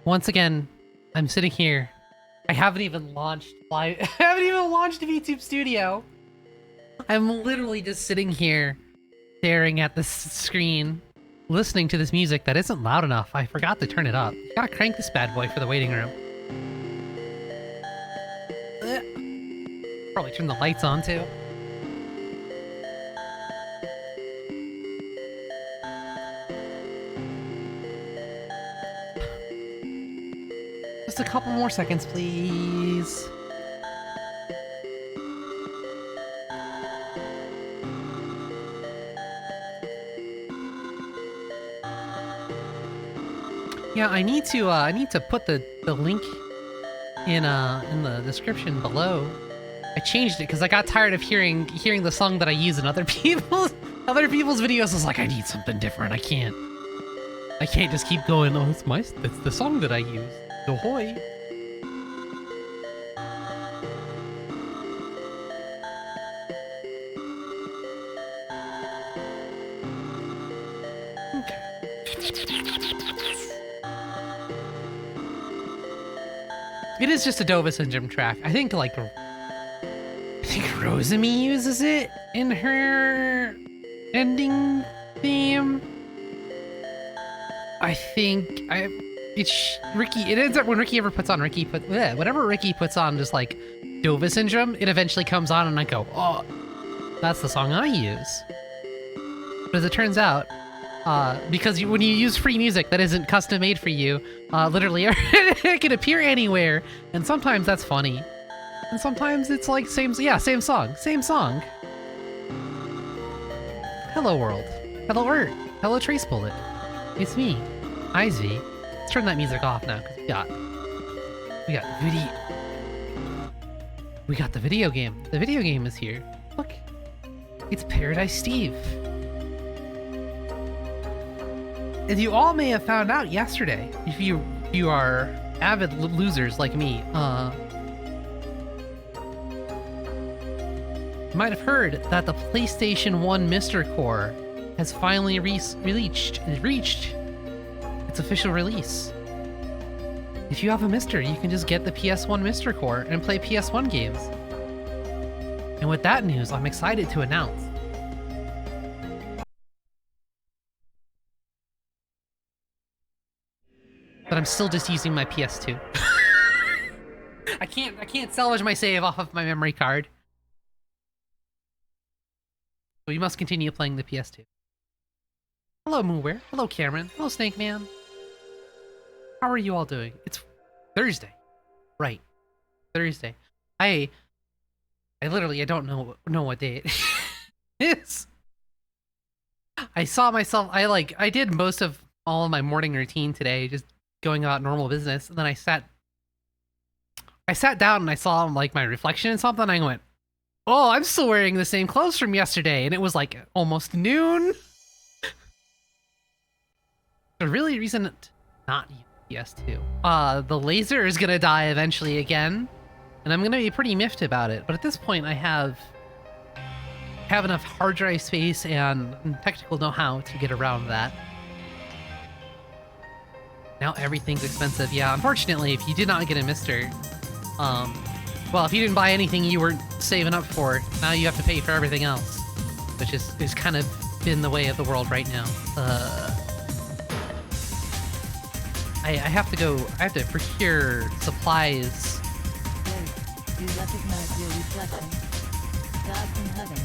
Once again, I'm sitting here. I haven't even launched I haven't even launched VTube Studio. I'm literally just sitting here, staring at this screen, listening to this music that isn't loud enough. I forgot to turn it up. Gotta crank this bad boy for the waiting room. Probably turn the lights on too. Just a couple more seconds, please. Yeah, I need to put the link in the description below. I changed it because I got tired of hearing the song that I use in other people's videos. I was like, I need something different. I can't just keep going. Oh, it's the song that I use. Ahoy. It is just a Dova Syndrome track. I think Rosemi uses it in her ending theme. It ends up when Ricky ever puts on whatever Ricky puts on, just like Dova Syndrome, it eventually comes on and I go, oh, that's the song I use. But as it turns out, because when you use free music that isn't custom made for you, literally it can appear anywhere, and sometimes that's funny, and sometimes it's like same song. Hello world, hello Earth, hello Trace Bullet, it's me, Izzy. Let's turn that music off now because we got the video game. The video game is here. Look, it's Paradise Steve. As you all may have found out yesterday, if you are avid losers like me, you might have heard that the PlayStation 1 Mr. Core has finally reached its official release. If you have a Mr., you can just get the PS1 Mr. Core and play PS1 games. And with that news, I'm excited to announce but I'm still just using my PS2. I can't salvage my save off of my memory card. So you must continue playing the PS2. Hello Moonware. Hello Cameron. Hello Snake Man. How are you all doing? It's Thursday. Right. Thursday. I literally don't know what day it is. I saw myself I did most of all of my morning routine today, just going about normal business, and then I sat down and I saw like my reflection in something, and I went, oh, I'm still wearing the same clothes from yesterday, and it was like almost noon. The really reason to not use PS2. The laser is gonna die eventually again, and I'm gonna be pretty miffed about it, but at this point I have enough hard drive space and technical know-how to get around that. Now everything's expensive. Yeah, unfortunately, if you did not get a Mr., well, if you didn't buy anything you weren't saving up for, now you have to pay for everything else, which is kind of been the way of the world right now. I have to procure supplies. You recognize your reflection. God from heaven,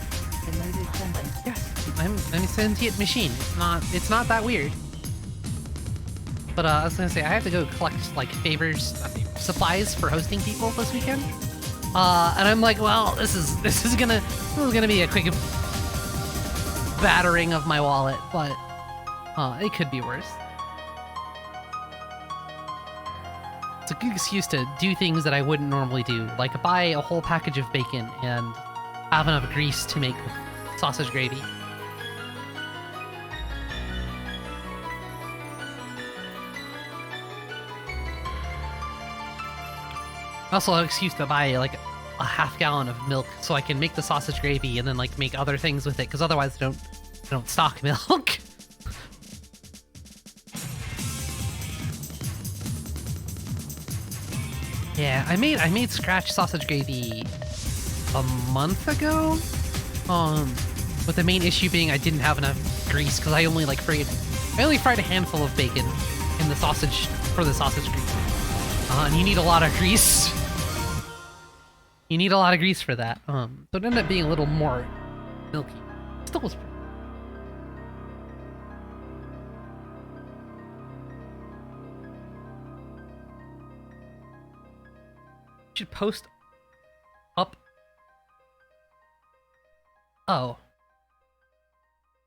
the noted sentence. Yes, I'm a sentient machine. It's not that weird. But I was gonna say, I have to go collect like supplies for hosting people this weekend. And I'm like, well, this is gonna be a quick battering of my wallet, but it could be worse. It's a good excuse to do things that I wouldn't normally do, like buy a whole package of bacon and have enough grease to make sausage gravy. Also an excuse to buy like a half gallon of milk so I can make the sausage gravy and then like make other things with it, because otherwise I don't stock milk. Yeah, I made scratch sausage gravy a month ago. With the main issue being I didn't have enough grease because I only fried a handful of bacon in the sausage for the sausage grease. And you need a lot of grease. You need a lot of grease for that. So it ended up being a little more milky. Still was pretty. Should post up. Oh.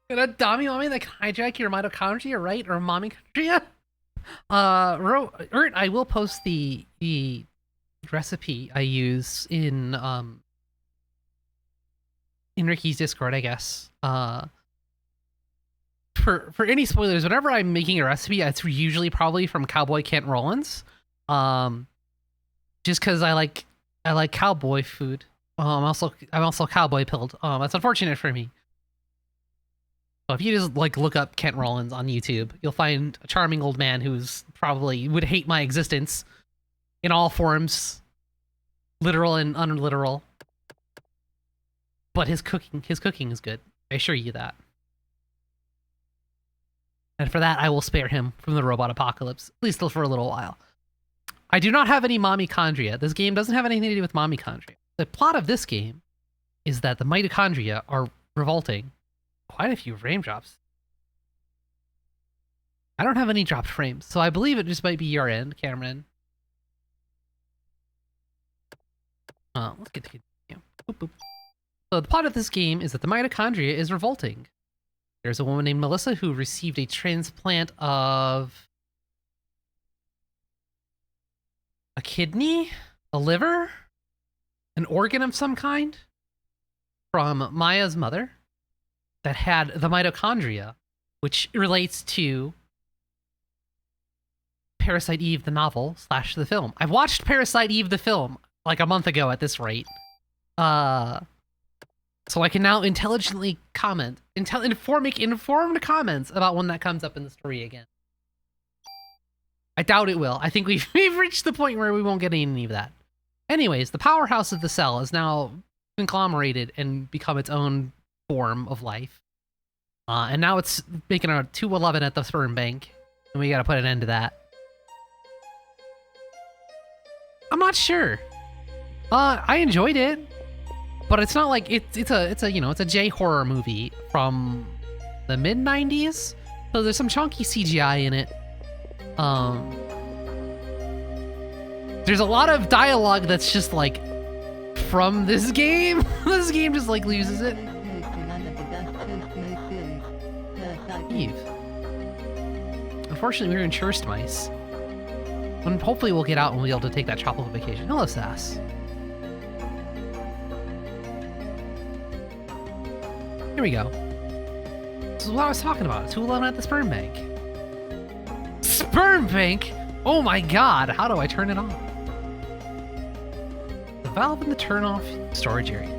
Gonna dummy mommy that can hijack your mitochondria, right? Or mommychondria? I will post the recipe I use in Ricky's Discord, I guess. For any spoilers, whenever I'm making a recipe, it's usually probably from Cowboy Kent Rollins. Just because I like cowboy food. I'm also cowboy pilled. That's unfortunate for me. So if you just look up Kent Rollins on YouTube, you'll find a charming old man who's probably would hate my existence in all forms, literal and unliteral. But his cooking is good. I assure you that. And for that, I will spare him from the robot apocalypse, at least for a little while. I do not have any mommychondria. This game doesn't have anything to do with mommychondria. The plot of this game is that the mitochondria are revolting. Quite a few frame drops. I don't have any dropped frames, so I believe it just might be your end, Cameron. Let's get to continue. Boop, boop. So the plot of this game is that the mitochondria is revolting. There's a woman named Melissa who received a transplant of a kidney, a liver, an organ of some kind from Maya's mother that had the mitochondria, which relates to Parasite Eve, the novel / the film. I've watched Parasite Eve, the film, like a month ago at this rate. So I can now intelligently comment, make informed comments about when that comes up in the story again. I doubt it will. I think we've reached the point where we won't get any of that. Anyways, the powerhouse of the cell is now conglomerated and become its own form of life. And now it's making a 211 at the sperm bank, and we gotta put an end to that. I'm not sure. I enjoyed it, but it's not like it's a J horror movie from the mid 90s. So there's some chunky CGI in it. There's a lot of dialogue that's just like from this game. This game just loses it. Eve. Unfortunately, we're in Churst Mice. And hopefully we'll get out and we'll be able to take that tropical vacation. Hello, Sass. Here we go. This is what I was talking about. 211 at the sperm bank. Sperm bank? Oh my god, how do I turn it on? The valve in the turn-off storage area.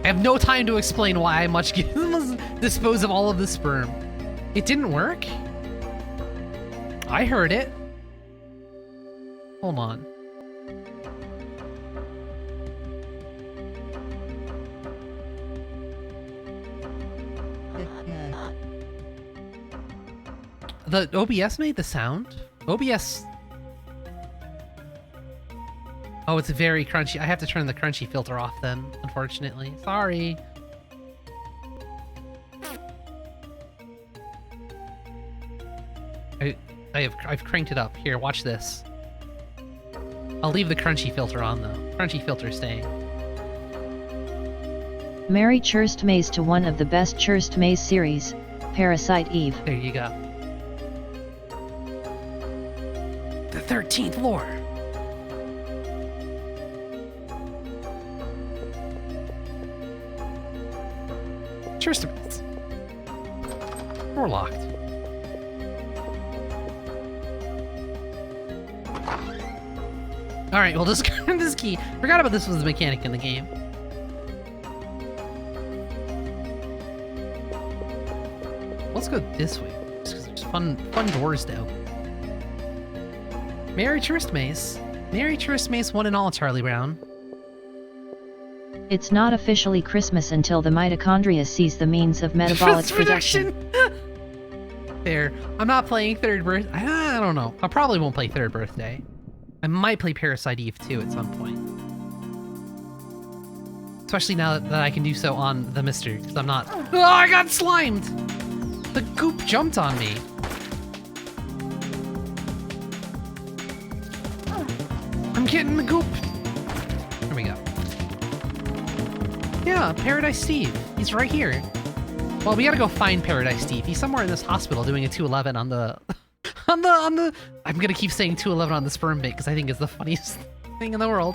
I have no time to explain why I must dispose of all of the sperm. It didn't work? I heard it. Hold on. The OBS made the sound? OBS... Oh, it's very crunchy. I have to turn the crunchy filter off then, unfortunately. Sorry. I've cranked it up. Here, watch this. I'll leave the crunchy filter on though. Crunchy filter staying. Merry Churst Maze to one of the best Churst Maze series, Parasite Eve. There you go. The 13th floor. Churst Maze. We're locked. Alright, we'll discard this key. Forgot about this was the mechanic in the game. Let's go this way, just because there's fun doors to open. Merry Churst Maze. Merry Christmas, one and all, Charlie Brown. It's not officially Christmas until the mitochondria sees the means of metabolic production. Fair. I'm not playing third birthday. I don't know. I probably won't play third birthday. I might play Parasite Eve too at some point. Especially now that I can do so on the Mister, because I'm not. Oh, I got slimed! The goop jumped on me. I'm getting the goop. There we go. Yeah, Paradise Steve. He's right here. Well, we gotta go find Paradise Steve. He's somewhere in this hospital doing a 211 on the... I'm gonna keep saying 211 on the sperm bait because I think it's the funniest thing in the world.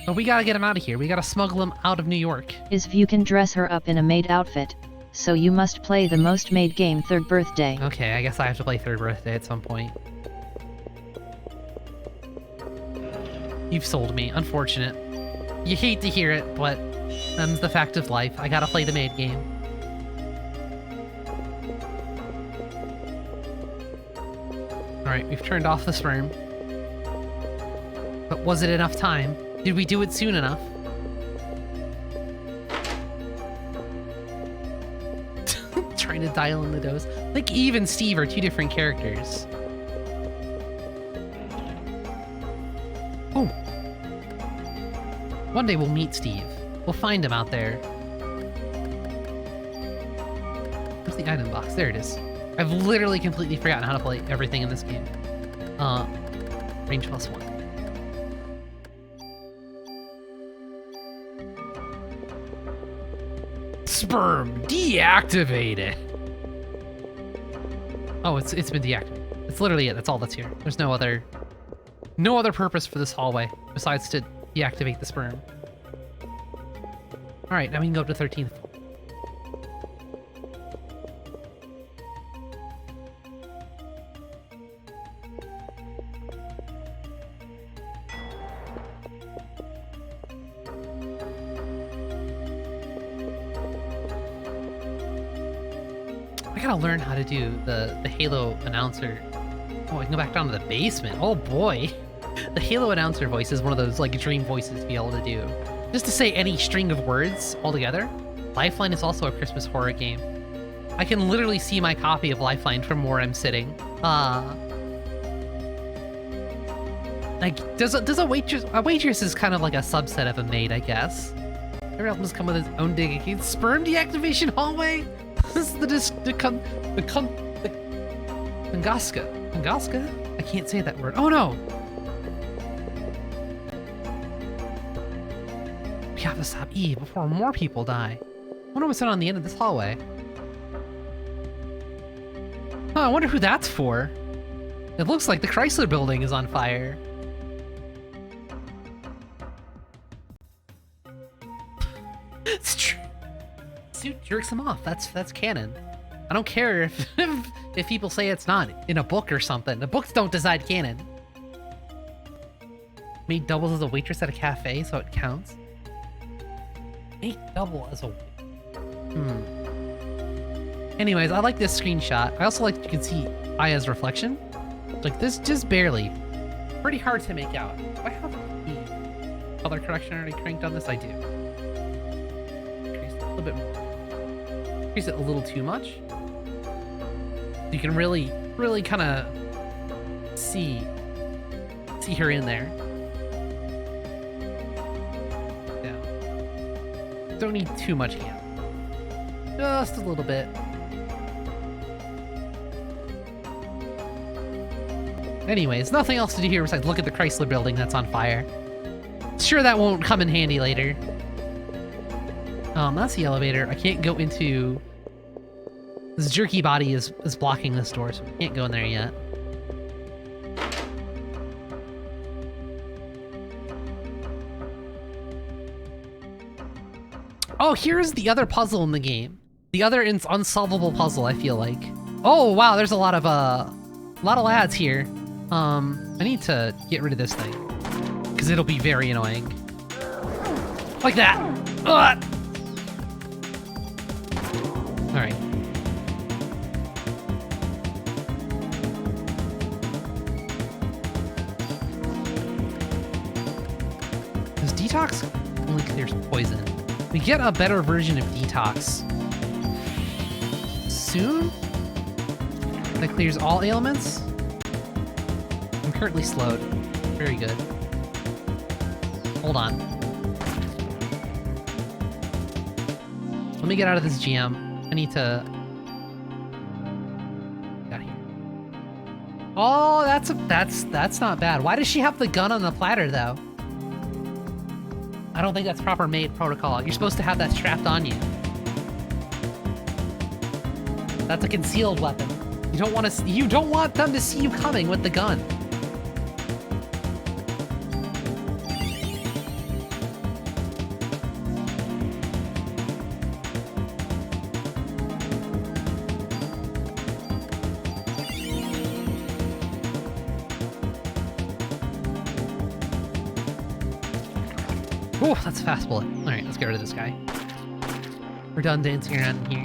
But we gotta get him out of here. We gotta smuggle him out of New York. If you can dress her up in a maid outfit, so you must play the most maid game third birthday. Okay, I guess I have to play third birthday at some point. You've sold me. Unfortunate. You hate to hear it, but that's the fact of life. I gotta play the maid game. Alright, we've turned off the sperm. But was it enough time? Did we do it soon enough? Trying to dial in the dose. Like Eve and Steve are two different characters. Oh. One day we'll meet Steve. We'll find him out there. Where's the item box? There it is. I've literally completely forgotten how to play everything in this game. Range +1. Sperm deactivated. Oh, it's been deactivated. It's literally it. That's all that's here. There's no other purpose for this hallway besides to deactivate the sperm. All right, now we can go up to 13th floor. I gotta learn how to do the Halo announcer. Oh, I can go back down to the basement. Oh boy. The Halo announcer voice is one of those like dream voices to be able to do. Just to say any string of words altogether. Lifeline is also a Christmas horror game. I can literally see my copy of Lifeline from where I'm sitting. Like, does a waitress is kind of like a subset of a maid, I guess. Every album has come with its own dedicated sperm deactivation hallway. This is the Tunguska. Tunguska? I can't say that word. Oh no! We have to stop Eve before more people die. I wonder what's on the end of this hallway. Oh, I wonder who that's for. It looks like the Chrysler building is on fire. It's true. Suit jerks him off. That's canon. I don't care if people say it's not in a book or something. The books don't decide canon. Made doubles as a waitress at a cafe, so it counts. Made double as a... Anyways, I like this screenshot. I also like that you can see Aya's reflection. Like this, just barely. Pretty hard to make out. Do I have the color correction already cranked on this? I do. Increase it a little bit more. Increase it a little too much. You can really kind of see her in there. Yeah. Don't need too much cam. Just a little bit. Anyways, nothing else to do here besides look at the Chrysler building that's on fire. Sure, that won't come in handy later. That's the elevator. I can't go into... This jerky body is blocking this door, so we can't go in there yet. Oh, here's the other puzzle in the game. The other unsolvable puzzle, I feel like. Oh, wow, there's a lot of lads here. I need to get rid of this thing. Because it'll be very annoying. Like that! Ugh! Alright. Detox only clears poison. We get a better version of Detox soon that clears all ailments. I'm currently slowed. Very good. Hold on. Let me get out of this jam. I need to... Get out of here. Oh, that's not bad. Why does she have the gun on the platter, though? I don't think that's proper maid protocol. You're supposed to have that strapped on you. That's a concealed weapon. You don't want them to see you coming with the gun. Oh, that's a fast bullet. All right, let's get rid of this guy. We're done dancing around here.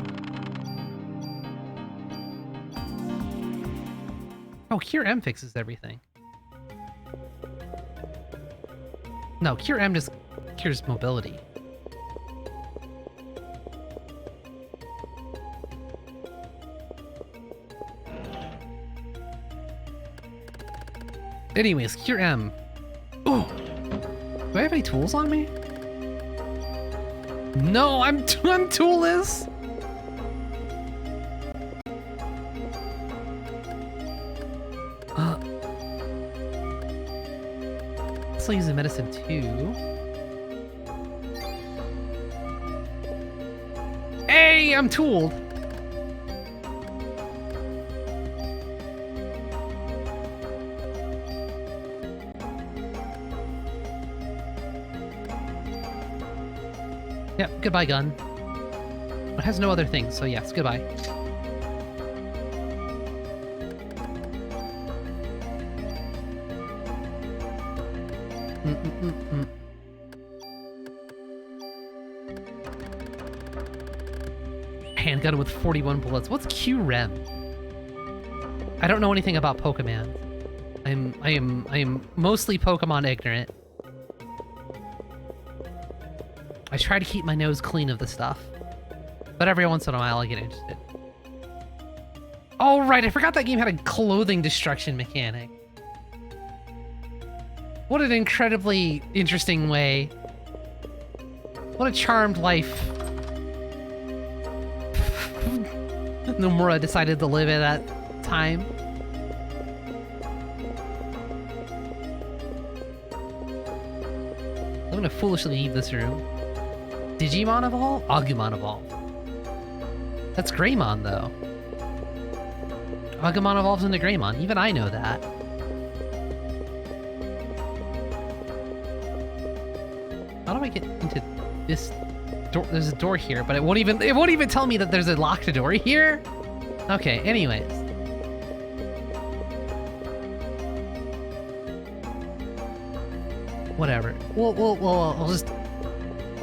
Oh, Cure M fixes everything. No, Cure M just cures mobility. Anyways, Cure M. Oh, do I have any tools on me? No, I'm toolless. I'll use the medicine too. Hey, I'm tooled. Yep, goodbye, gun. It has no other things, so yes, goodbye. Handgun with 41 bullets. What's Q-Rem? I don't know anything about Pokemon. I am mostly Pokemon ignorant. I try to keep my nose clean of the stuff, but every once in a while I get interested. Oh right, I forgot that game had a clothing destruction mechanic. What an incredibly interesting way. What a charmed life Nomura decided to live at that time. I'm gonna foolishly leave this room. Digimon evolve? Agumon evolve. That's Greymon, though. Agumon evolves into Greymon. Even I know that. How do I get into this door? There's a door here, but it won't even tell me that there's a locked door here. Okay, anyways. Whatever. I'll just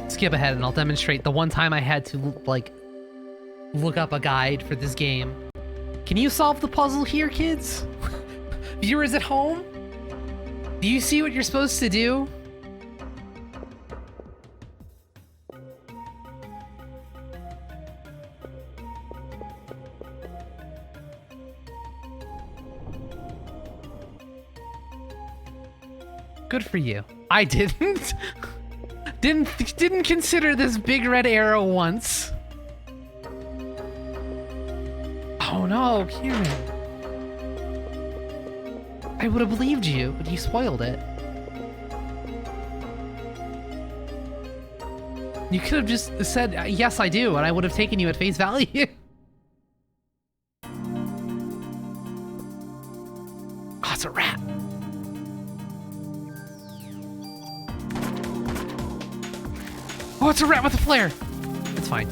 skip ahead and I'll demonstrate the one time I had to, like, look up a guide for this game. Can you solve the puzzle here, kids? Viewers at home? Do you see what you're supposed to do? Good for you. I didn't. Didn't consider this big red arrow once. Oh no, Kieran. I would have believed you, but you spoiled it. You could have just said, yes, I do, and I would have taken you at face value. Oh, it's a rat. Oh, it's a rat with a flare. It's fine.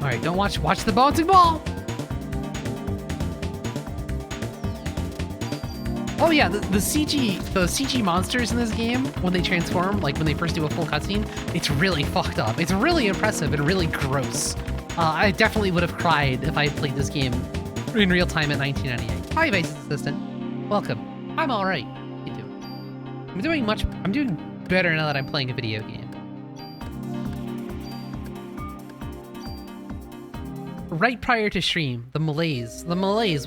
All right, don't watch the bouncing ball. Oh yeah, the CG monsters in this game, when they transform, like when they first do a full cutscene, it's really fucked up. It's really impressive and really gross. I definitely would have cried if I had played this game in real time in 1998. Hi, Vice Assistant. Welcome. I'm all right. How you doing? I'm doing better now that I'm playing a video game. Right prior to stream, the malaise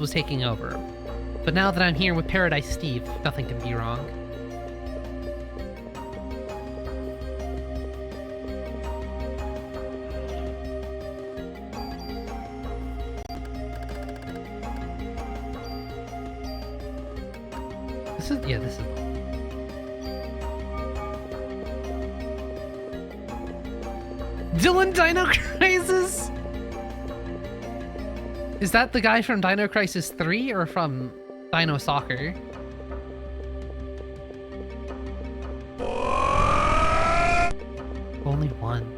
was taking over. But now that I'm here with Paradise Steve, nothing can be wrong. This is... Dylan Dino Crisis? Is that the guy from Dino Crisis 3 or from Dino Soccer? Only one.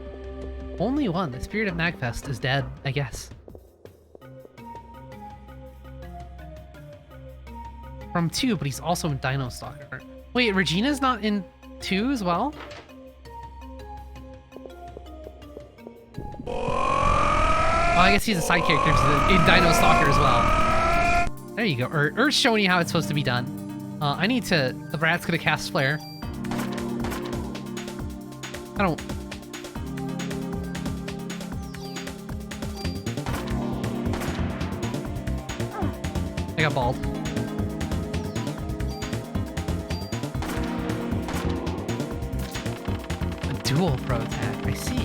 Only one. The spirit of Magfest is dead, I guess. From 2, but he's also in Dino Stalker. Wait, Regina's not in 2 as well? Oh, I guess he's a side character in Dino Stalker as well. There you go. Earth's showing you how it's supposed to be done. I need to... The Brad's gonna cast Flare. I don't... I got balled. Dual pro attack, I see.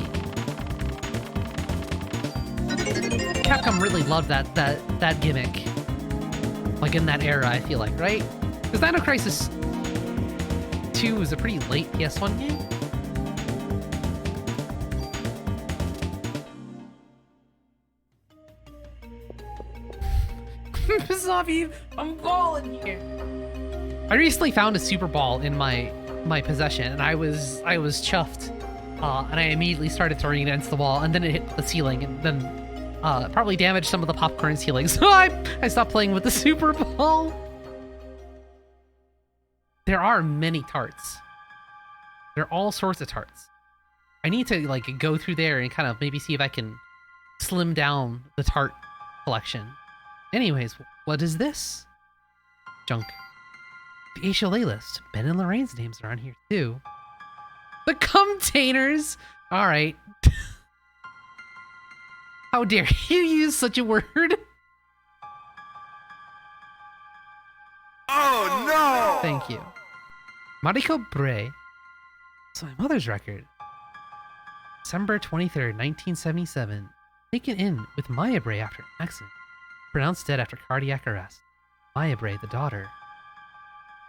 Capcom really loved that gimmick. Like in that era, I feel like, right? Because Dino Crisis 2 was a pretty late PS1 game. Zombie, I'm balling here. I recently found a Super Ball in my possession, and I was chuffed, and I immediately started throwing it against the wall, and then it hit the ceiling, and then probably damaged some of the popcorn ceiling. So I stopped playing with the Super Ball. There are many tarts. There are all sorts of tarts. I need to like go through there and kind of maybe see if I can slim down the tart collection. Anyways, what is this? Junk. The HLA list. Ben and Lorraine's names are on here too. The Cumtainers! Alright. How dare you use such a word? Oh no! Thank you. Mariko Bray. It's my mother's record. December 23rd, 1977. Taken in with Maya Bray after an accident. Pronounced dead after cardiac arrest. Maya Bray, the daughter.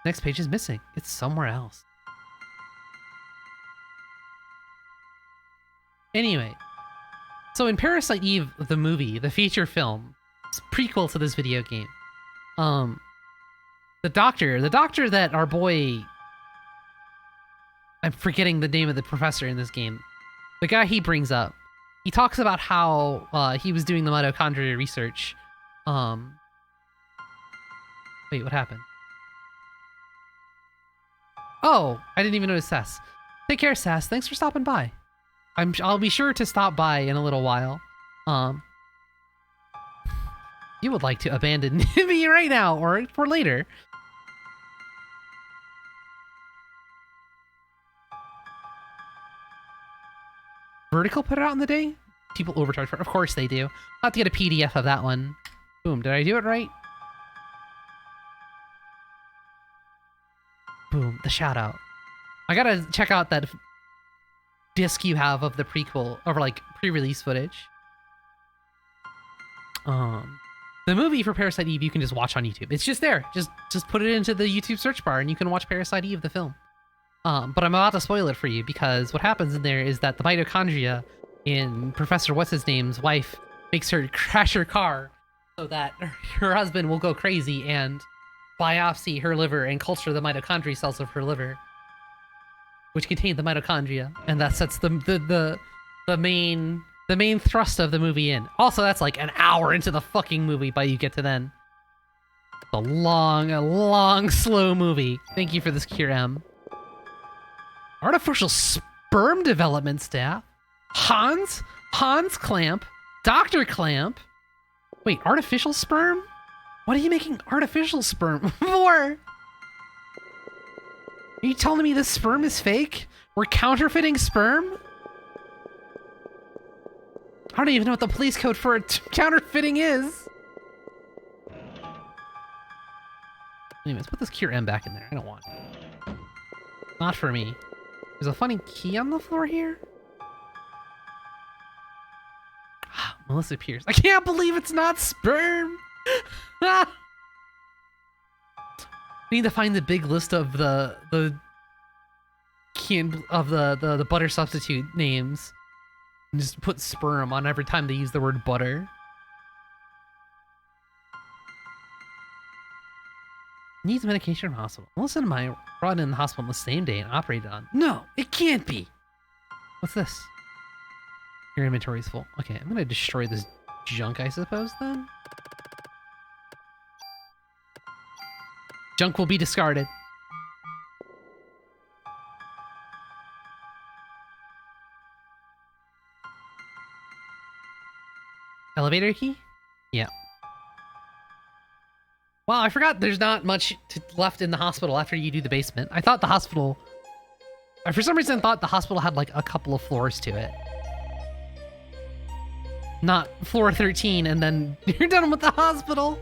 Next page is missing. It's somewhere else. Anyway, so in Parasite Eve, the movie, the feature film, it's prequel to this video game. The doctor that our boy, I'm forgetting the name of the professor in this game. The guy he brings up, he talks about how he was doing the mitochondria research. Wait, what happened? Oh, I didn't even notice Sass. Take care, Sass. Thanks for stopping by. I'll be sure to stop by in a little while. You would like to abandon me right now or for later. Vertical put it out in the day? People overcharge for it. Of course they do. I'll have to get a PDF of that one. Boom, did I do it right? Boom, the shout out. I gotta check out that disc you have of the prequel, or like pre-release footage. The movie for Parasite Eve you can just watch on YouTube. It's just there. Just put it into the YouTube search bar and you can watch Parasite Eve, the film. But I'm about to spoil it for you because what happens in there is that the mitochondria in Professor What's-His-Name's wife makes her crash her car so that her husband will go crazy and biopsy her liver and culture the mitochondria cells of her liver, which contain the mitochondria, and that sets the main thrust of the movie in. Also, that's like an hour into the fucking movie by you get to then. A long, slow movie. Thank you for this, Kier M. Artificial sperm development staff. Hans Clamp. Dr. Clamp? Wait, artificial sperm? What are you making artificial sperm for? Are you telling me this sperm is fake? We're counterfeiting sperm? I don't even know what the police code for counterfeiting is. Anyways, put this Cure M back in there. I don't want it. Not for me. There's a funny key on the floor here. Melissa Pierce. I can't believe it's not sperm. We need to find the big list of the butter substitute names and just put sperm on every time they use the word butter. Needs medication from hospital. Melissa and I brought in the hospital on the same day and operated on. No, it can't be. What's this? Your inventory is full. Okay, I'm gonna destroy this junk, I suppose, then. Junk will be discarded. Elevator key? Yeah. Wow, I forgot there's not much left in the hospital after you do the basement. I thought the hospital... I for some reason thought the hospital had like a couple of floors to it. Not floor 13 and then you're done with the hospital.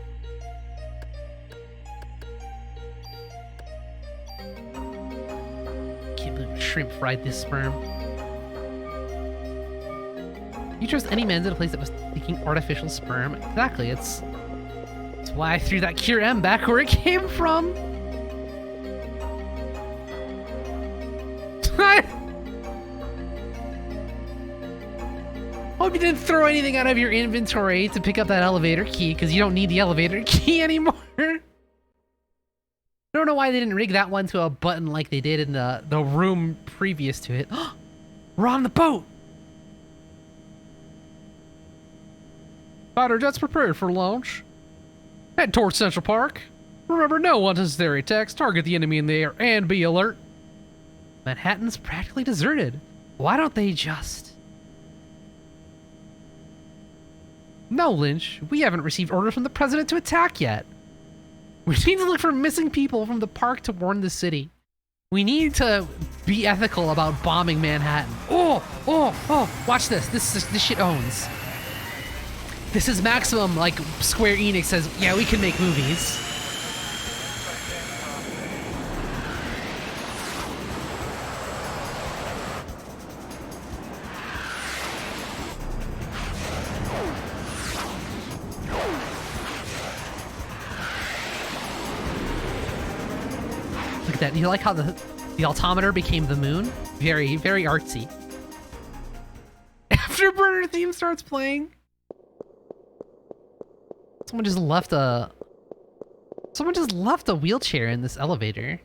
Can't believe shrimp fried this sperm. You trust any man in a place that was taking artificial sperm? Exactly, it's why I threw that Cure M back where it came from. Hope you didn't throw anything out of your inventory to pick up that elevator key, because you don't need the elevator key anymore. I don't know why they didn't rig that one to a button like they did in the room previous to it. We're on the boat! Fighter jets prepared for launch. Head towards Central Park. Remember, no unnecessary attacks. Target the enemy in the air and be alert. Manhattan's practically deserted. Why don't they just... No, Lynch. We haven't received orders from the president to attack yet. We need to look for missing people from the park to warn the city. We need to be ethical about bombing Manhattan. Oh! Watch this. This shit owns. This is maximum, like, Square Enix says, yeah, we can make movies. Look at that. You like how the altimeter became the moon? Very, very artsy. Afterburner theme starts playing. Someone just left a wheelchair in this elevator.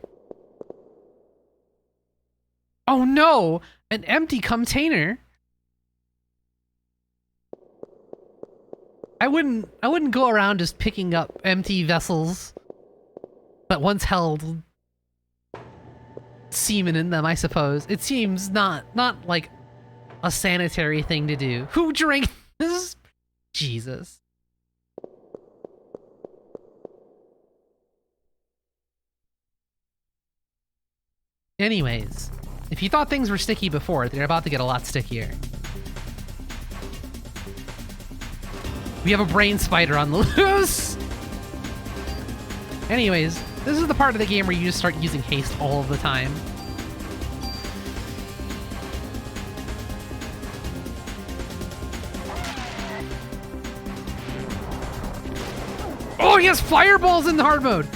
Oh no! An empty container. I wouldn't go around just picking up empty vessels that once held semen in them, I suppose. It seems not like a sanitary thing to do. Who drank this? Jesus. Anyways, if you thought things were sticky before, they're about to get a lot stickier. We have a brain spider on the loose! Anyways, this is the part of the game where you just start using haste all of the time. Oh, he has fireballs in the hard mode!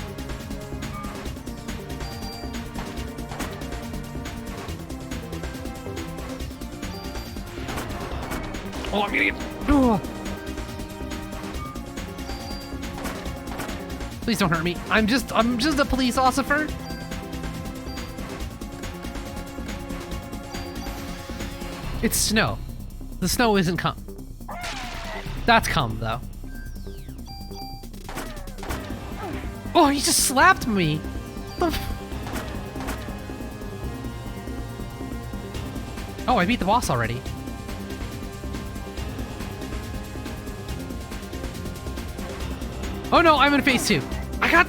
Oh, I'm gonna get... Ugh. Please don't hurt me. I'm just a police officer. It's snow. The snow isn't cum. That's cum, though. Oh, he just slapped me. Oh, I beat the boss already. Oh no, I'm in phase 2. I got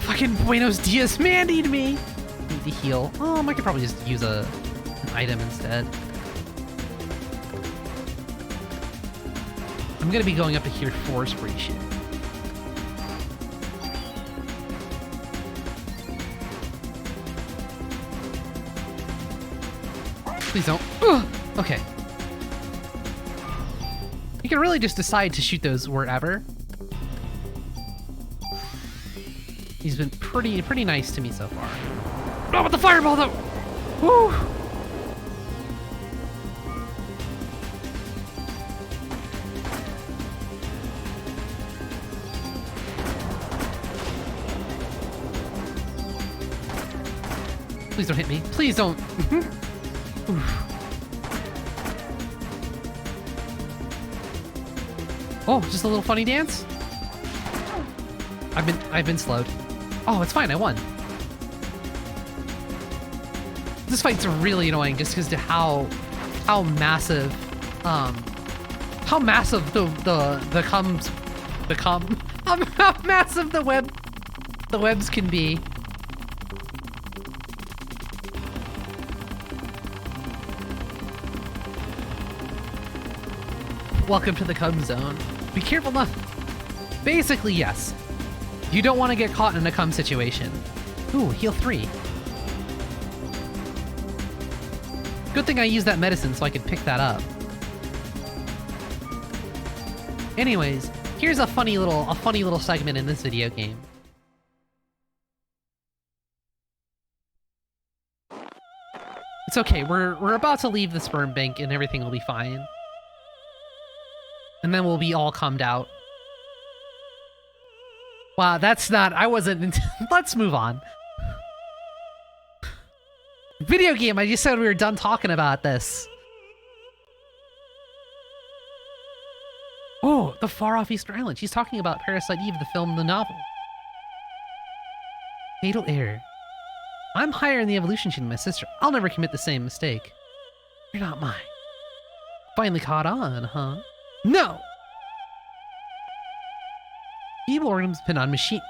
fucking Buenos Dias mandied me. Need to heal. I could probably just use an item instead. I'm gonna be going up to here for spray shit. Please don't. Ugh. Okay. You can really just decide to shoot those wherever. He's been pretty nice to me so far. Oh, with the fireball though! Woo! Please don't hit me. Please don't. Oh, just a little funny dance? I've been slowed. Oh, it's fine, I won. This fight's really annoying just because of how massive how massive how massive the webs can be. Welcome to the cum zone. Be careful not. Basically, yes. You don't want to get caught in a cum situation. Ooh, heal 3. Good thing I used that medicine so I could pick that up. Anyways, here's a funny little segment in this video game. It's okay. We're about to leave the sperm bank and everything will be fine. And then we'll be all cummed out. Wow, that's not... I wasn't... Let's move on. Video game, I just said we were done talking about this. Oh, the far-off Easter Island. She's talking about Parasite Eve, the film, the novel. Fatal error. I'm higher in the evolution chain than my sister. I'll never commit the same mistake. You're not mine. Finally caught on, huh? No! Evil organisms depend on machine.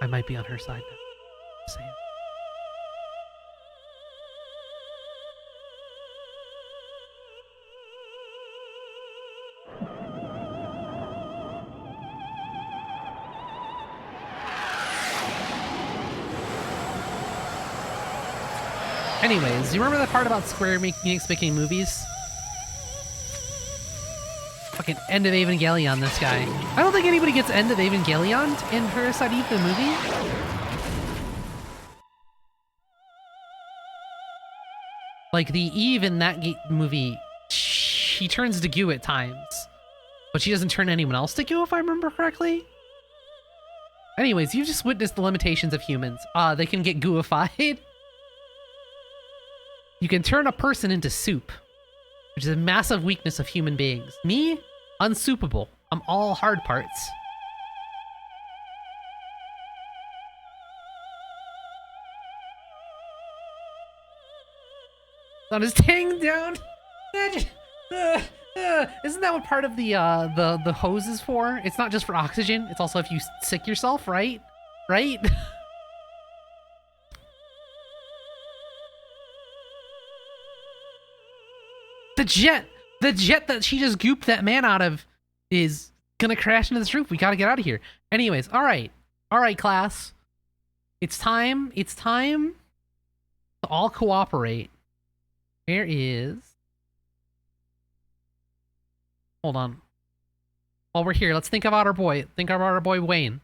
I might be on her side now. Just saying. Anyways, do you remember that part about Square Enix making movies? Fucking End of Evangelion, this guy. I don't think anybody gets End of Evangelion in Parasite Eve, the movie. Like, the Eve in that movie, she turns to goo at times. But she doesn't turn anyone else to goo, if I remember correctly. Anyways, you just witnessed the limitations of humans. They can get gooified. You can turn a person into soup, which is a massive weakness of human beings. Me? Unsoupable. I'm all hard parts. On his tang down. Isn't that what part of the hose is for? It's not just for oxygen. It's also if you sick yourself, right? Right? The jet that she just gooped that man out of is gonna crash into this roof. We gotta get out of here. Anyways, all right, class. It's time to all cooperate. Where is... Hold on. While we're here, let's think about our boy. Think about our boy Wayne.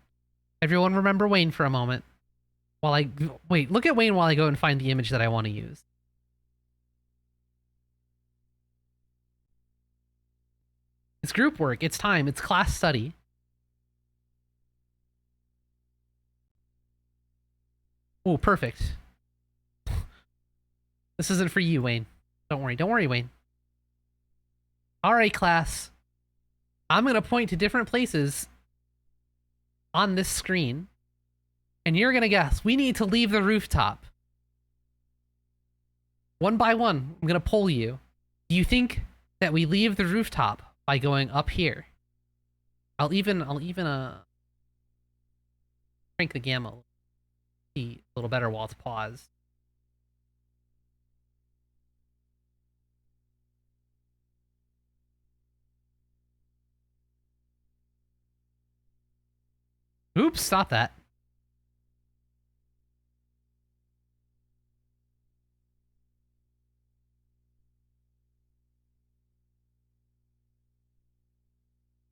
Everyone remember Wayne for a moment. Wait, look at Wayne while I go and find the image that I want to use. It's group work. It's time. It's class study. Oh, perfect. This isn't for you, Wayne. Don't worry. Don't worry, Wayne. All right, class. I'm going to point to different places on this screen, and you're going to guess. We need to leave the rooftop. One by one, I'm gonna poll you. Do you think that we leave the rooftop by going up here? I'll even crank the gamma a little better while it's paused. Oops, stop that.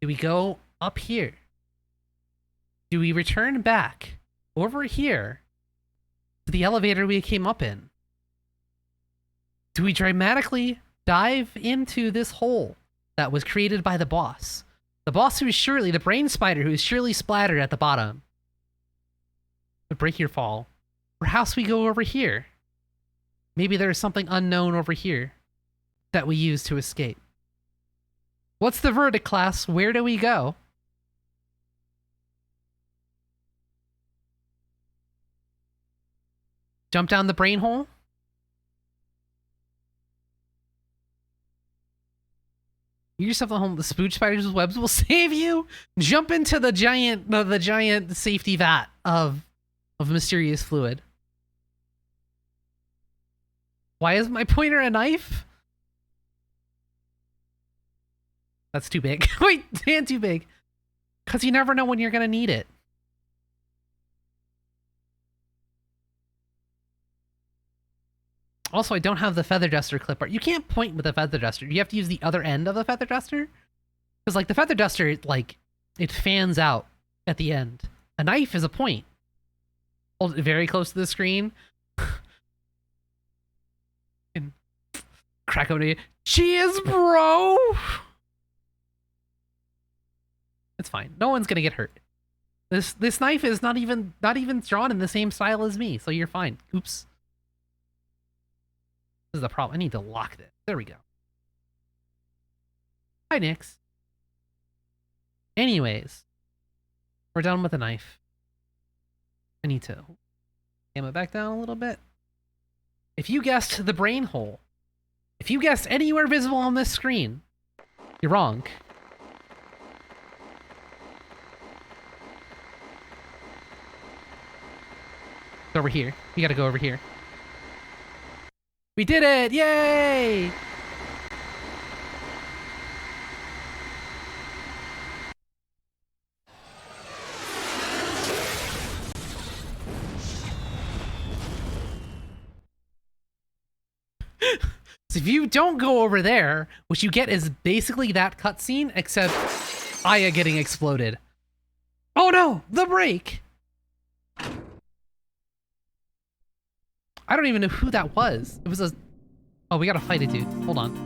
Do we go up here? Do we return back over here to the elevator we came up in? Do we dramatically dive into this hole that was created by the boss? The boss who is surely the brain spider who is surely splattered at the bottom. The break your fall. Perhaps we go over here. Maybe there's something unknown over here that we use to escape. What's the verdict, class? Where do we go? Jump down the brain hole? You yourself at home. The spooge spider's webs will save you. Jump into the giant safety vat of mysterious fluid. Why is my pointer a knife? That's too big. Wait, and too big. Because you never know when you're gonna need it. Also, I don't have the feather duster clip art. You can't point with a feather duster. You have to use the other end of the feather duster. Because, like, the feather duster, like, it fans out at the end. A knife is a point. Hold it very close to the screen. And crack open it. Cheers, bro! It's fine. No one's gonna get hurt. This knife is not even drawn in the same style as me, so you're fine. Oops. This is the problem. I need to lock this. There we go. Hi, Nix. Anyways, we're done with the knife. I need to hammer it back down a little bit. If you guessed the brain hole, if you guessed anywhere visible on this screen, you're wrong. It's over here. You gotta go over here. We did it! Yay! So if you don't go over there, what you get is basically that cutscene, except Aya getting exploded. Oh no! The break! I don't even know who that was. It was a... Oh, we gotta fight it, dude. Hold on.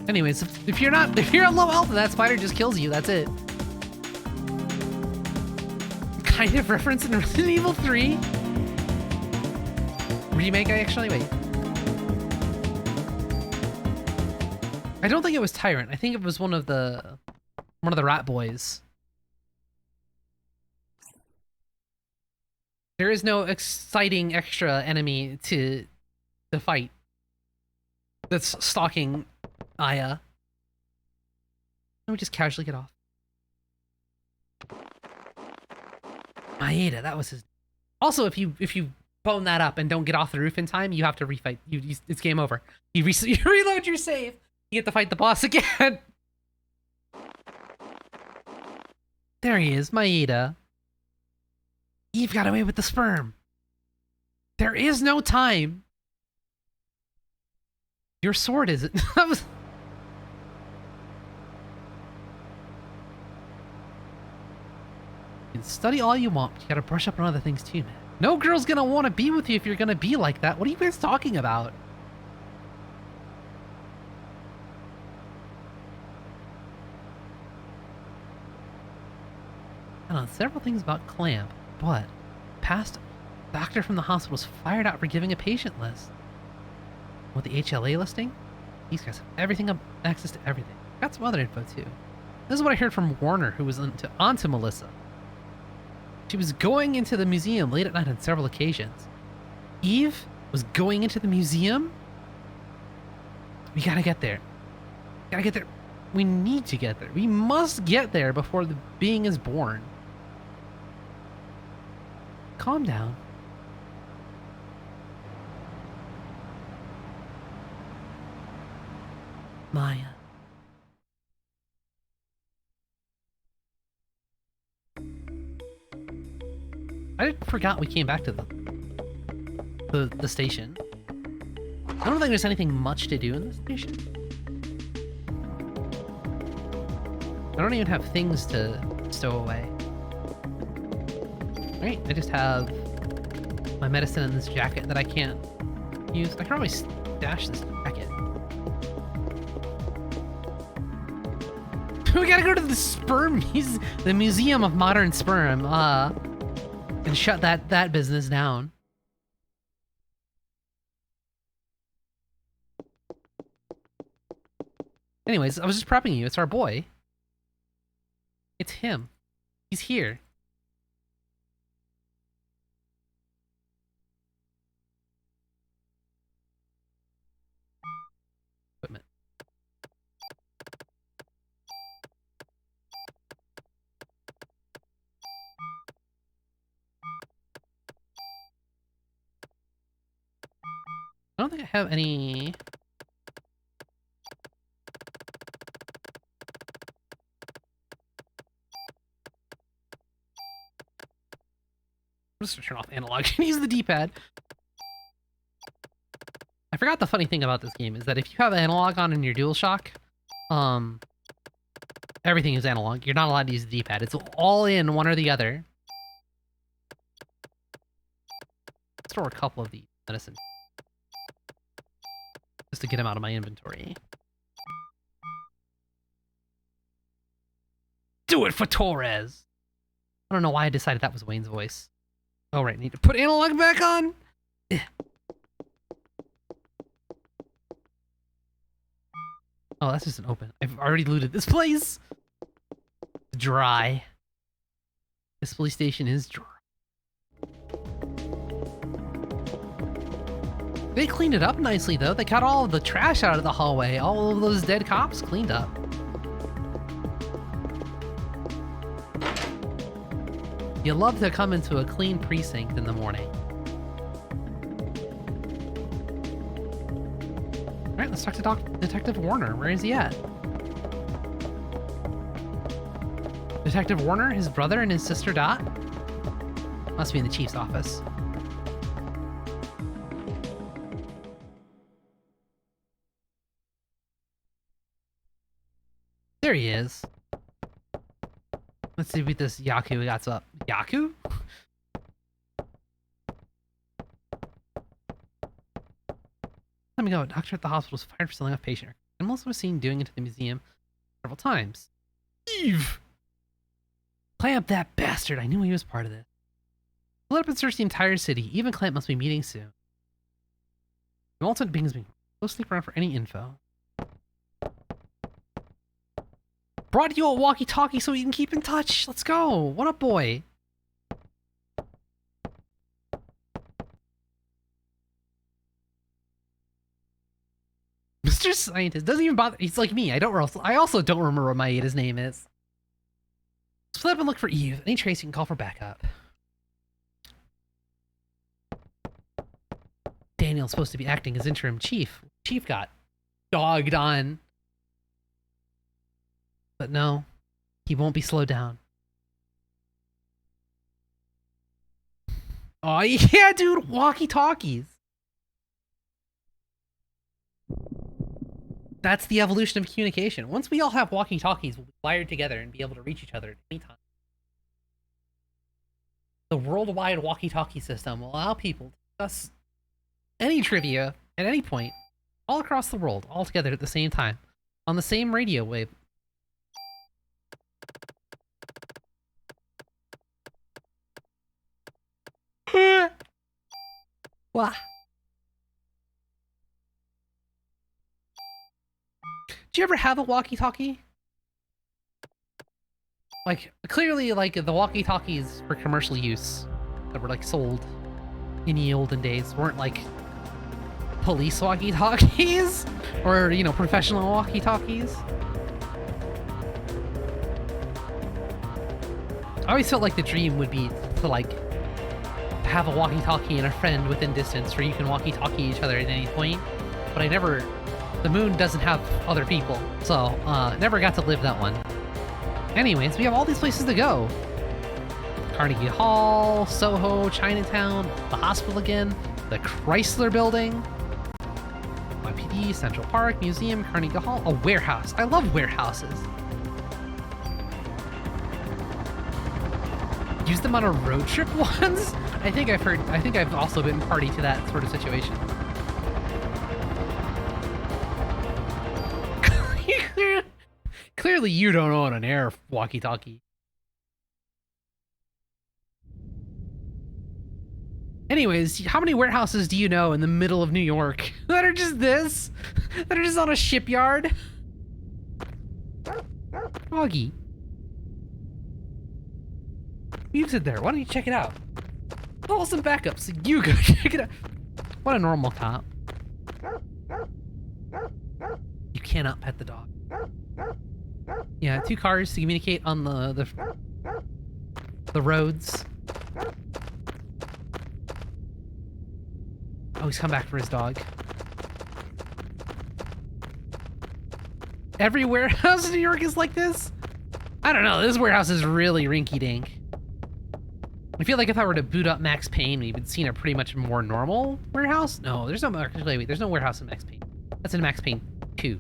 Anyways, if you're at low health and that spider just kills you, that's it. Kind of reference in Resident Evil 3. Remake, actually, wait. I don't think it was Tyrant. I think it was one of the rat boys. There is no exciting extra enemy to fight that's stalking Aya. Let me just casually get off. Maeda, that was his... Also, if you bone that up and don't get off the roof in time, you have to refight. It's game over. You reload your save. You get to fight the boss again. There he is, Maeda. Eve got away with the sperm. There is no time. Your sword isn't. That was... You can study all you want, but you gotta brush up on other things too, man. No girl's gonna want to be with you if you're gonna be like that. What are you guys talking about? I don't know, several things about Clamp, but past doctor from the hospital was fired out for giving a patient list. With the HLA listing, these guys have everything, access to everything. Got some other info too. This is what I heard from Warner, who was onto Melissa. She was going into the museum late at night on several occasions. Eve was going into the museum? We gotta get there. Gotta get there. We need to get there. We must get there before the being is born. Calm down. Maya. I forgot we came back to the station. I don't think there's anything much to do in the station. I don't even have things to stow away. Right, I just have my medicine in this jacket that I can't use. I can always stash this jacket. We gotta go to the Museum of Modern Sperm, and shut that business down. Anyways, I was just prepping you. It's our boy. It's him. He's here. Equipment. I don't think I have any... I'm just gonna turn off analog and use the D-pad. I forgot the funny thing about this game is that if you have analog on in your DualShock, everything is analog. You're not allowed to use the D-pad. It's all in one or the other. Store a couple of these medicine just to get them out of my inventory. Do it for Torres! I don't know why I decided that was Wayne's voice. Oh right, need to put analog back on! Oh, that's just an open. I've already looted this place! Dry. This police station is dry. They cleaned it up nicely though. They got all of the trash out of the hallway. All of those dead cops cleaned up. You love to come into a clean precinct in the morning. Alright, let's talk to Detective Warner. Where is he at? Detective Warner, his brother, and his sister Dot? Must be in the chief's office. There he is. Let's see what this Yaku got up. Yaku? Let me go. A doctor at the hospital was fired for selling off patient. Animals was seen doing it to the museum several times. Eve! Clamp, that bastard! I knew he was part of this. Let up and search the entire city. Eve and Clamp must be meeting soon. The ultimate being is being closely around for any info. Brought you a walkie-talkie so we can keep in touch. Let's go. What up, boy? Mr. Scientist doesn't even bother. He's like me. I also don't remember what Maeda's name is. Split up and look for Eve. Any trace you can call for backup. Daniel's supposed to be acting as interim chief. Chief got dogged on. But no, he won't be slowed down. Oh yeah, dude, walkie-talkies. That's the evolution of communication. Once we all have walkie-talkies, we'll be wired together and be able to reach each other at any time. The worldwide walkie-talkie system will allow people to discuss any trivia at any point, all across the world, all together at the same time, on the same radio wave. What? Did you ever have a walkie-talkie? like clearly like the walkie-talkies for commercial use that were like sold in the olden days weren't like police walkie-talkies or, you know, professional walkie-talkies. I always felt like the dream would be to like have a walkie-talkie and a friend within distance where you can walkie-talkie each other at any point, but the moon doesn't have other people, so never got to live that one. Anyways, we have all these places to go. Carnegie Hall, Soho, Chinatown, the hospital again, the Chrysler Building, YPD, Central Park, Museum, Carnegie Hall, a warehouse. I love warehouses. Used them on a road trip once? I think I've also been party to that sort of situation. Clearly you don't own an air walkie-talkie. Anyways, how many warehouses do you know in the middle of New York that are just this? That are just on a shipyard? Doggy. You sit there. Why don't you check it out? Oh, some backups. You go check it out. What a normal cop. You cannot pet the dog. Yeah, 2 cars to communicate on the roads. Oh, he's come back for his dog. Every warehouse in New York is like this? I don't know, this warehouse is really rinky-dink. I feel like if I were to boot up Max Payne, we would see a pretty much more normal warehouse. No, there's no, actually, wait, there's no warehouse in Max Payne. That's in Max Payne 2.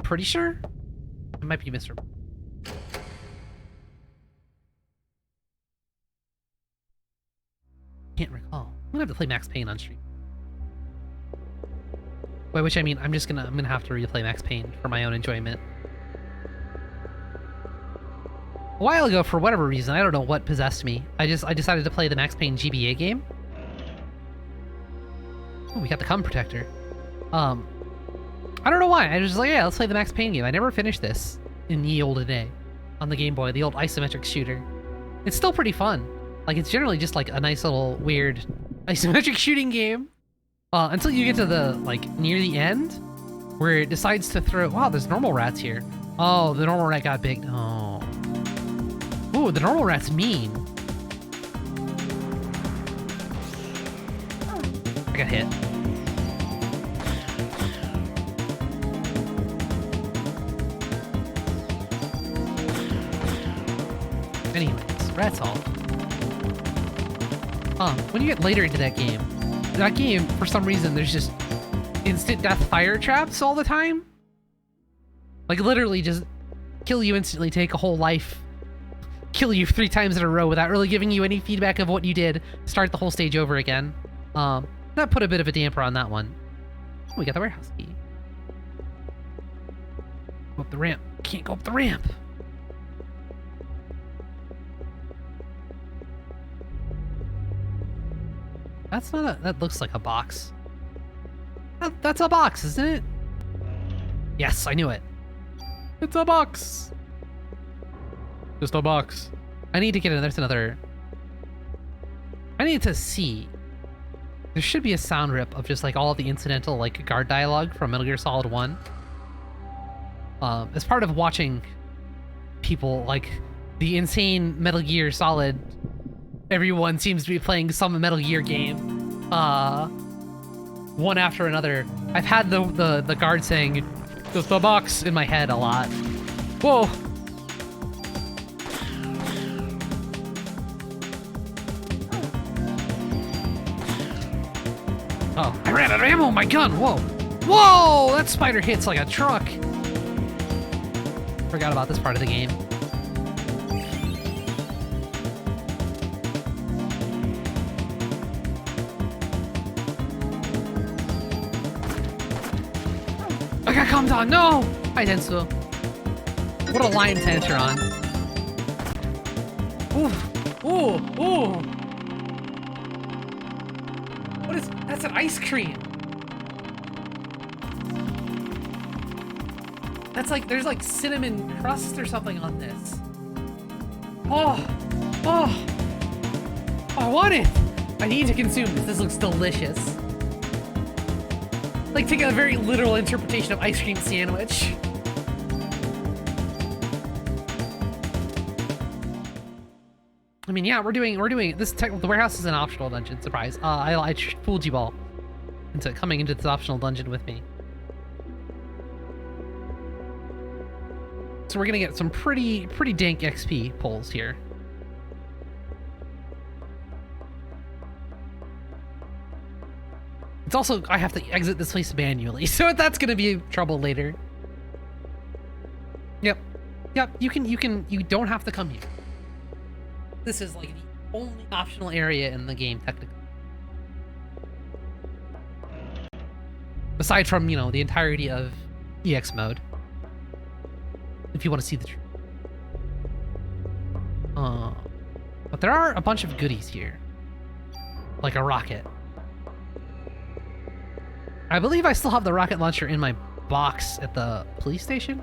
Pretty sure? It might be Mr. Can't recall. I'm gonna have to play Max Payne on stream. By which I mean I'm gonna have to replay Max Payne for my own enjoyment. A while ago, for whatever reason, I don't know what possessed me, I decided to play the Max Payne GBA game. Oh, we got the cum protector. I don't know why. I was just like, yeah, let's play the Max Payne game. I never finished this in the olden day on the Game Boy, the old isometric shooter. It's still pretty fun. Like, it's generally just like a nice little weird isometric shooting game. Until you get to the, like, near the end, where it decides to throw... Wow, there's normal rats here. Oh, the normal rat got big. Oh. Ooh, the normal rat's mean. I got hit. Anyways, rat solved. When you get later into that game, for some reason, there's just instant death fire traps all the time. Like, literally just kill you instantly, take a whole life, kill you 3 times in a row without really giving you any feedback of what you did, start the whole stage over again. That put a bit of a damper on that one. Oh, we got the warehouse key. Go up the ramp. Can't go up the ramp. That's not a... That looks like a box. That's a box, isn't it? Yes, I knew it. It's a box. Just a box. I need to get in. There's another... I need to see. There should be a sound rip of just like all of the incidental like guard dialogue from Metal Gear Solid 1. As part of watching people like the insane Metal Gear Solid, everyone seems to be playing some Metal Gear game, one after another. I've had the guard saying, "Just a box" in my head a lot. Whoa. Oh, I ran out of ammo, my gun, whoa. Whoa, that spider hits like a truck. Forgot about this part of the game. I got cummed on, no! Hi, Densu. What a lion dance you're on. Ooh, ooh, ooh. What is, that's an ice cream. That's like, there's like cinnamon crust or something on this. Oh, oh, I want it. I need to consume this. This looks delicious. Like, take a very literal interpretation of ice cream sandwich. I mean, yeah, we're doing this. The warehouse is an optional dungeon. Surprise! I fooled you all into coming into this optional dungeon with me. So we're gonna get some pretty dank XP pulls here. It's also, I have to exit this place manually, so that's gonna be trouble later. Yep, you don't have to come here. This is like the only optional area in the game, technically. Aside from, you know, the entirety of EX mode. If you want to see the truth. But there are a bunch of goodies here. Like a rocket. I believe I still have the rocket launcher in my box at the police station.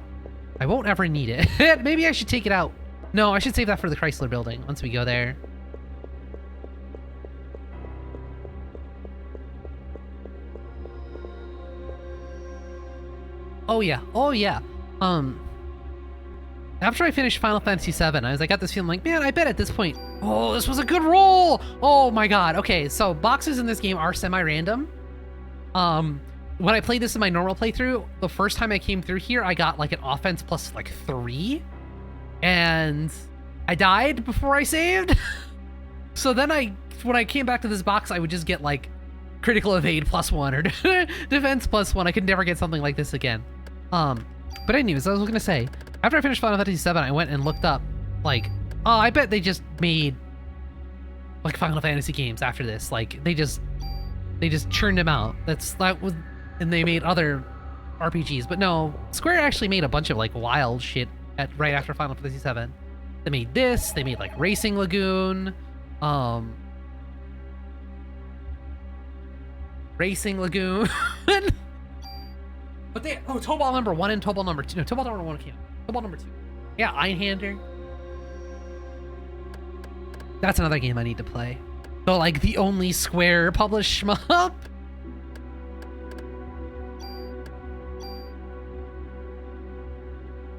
I won't ever need it. Maybe I should take it out. No, I should save that for the Chrysler building once we go there. Oh yeah, oh yeah. After I finished Final Fantasy VII, I got this feeling like, man, I bet at this point, oh, this was a good roll. Oh my god. Okay, so boxes in this game are semi-random. When I played this in my normal playthrough, the first time I came through here, I got like an offense plus like 3. And I died before I saved. So then when I came back to this box, I would just get like critical evade +1 or defense +1. I could never get something like this again. But anyways, I was gonna say, after I finished Final Fantasy VII, I went and looked up, like, oh, I bet they just made like Final Fantasy games after this. Like they just churned them out. And they made other RPGs. But no, Square actually made a bunch of like wild shit right after Final Fantasy VII. They made this. They made like Racing Lagoon. Racing Lagoon. But Tobal number 1 and Tobal number 2. No, Tobal number 1 came. Tobal number 2. Yeah, Einhander. That's another game I need to play. So like the only Square published shmup.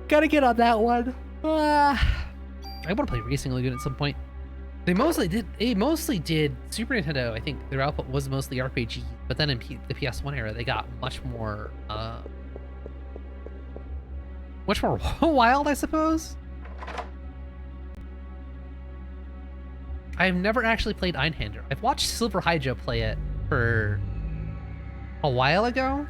Gotta get on that one. I want to play Racing Lagoon at some point. They mostly did Super Nintendo. I think their output was mostly RPG, but then in the PS1 era, they got much more wild, I suppose. I've never actually played Einhander. I've watched Silver Hydro play it for a while ago.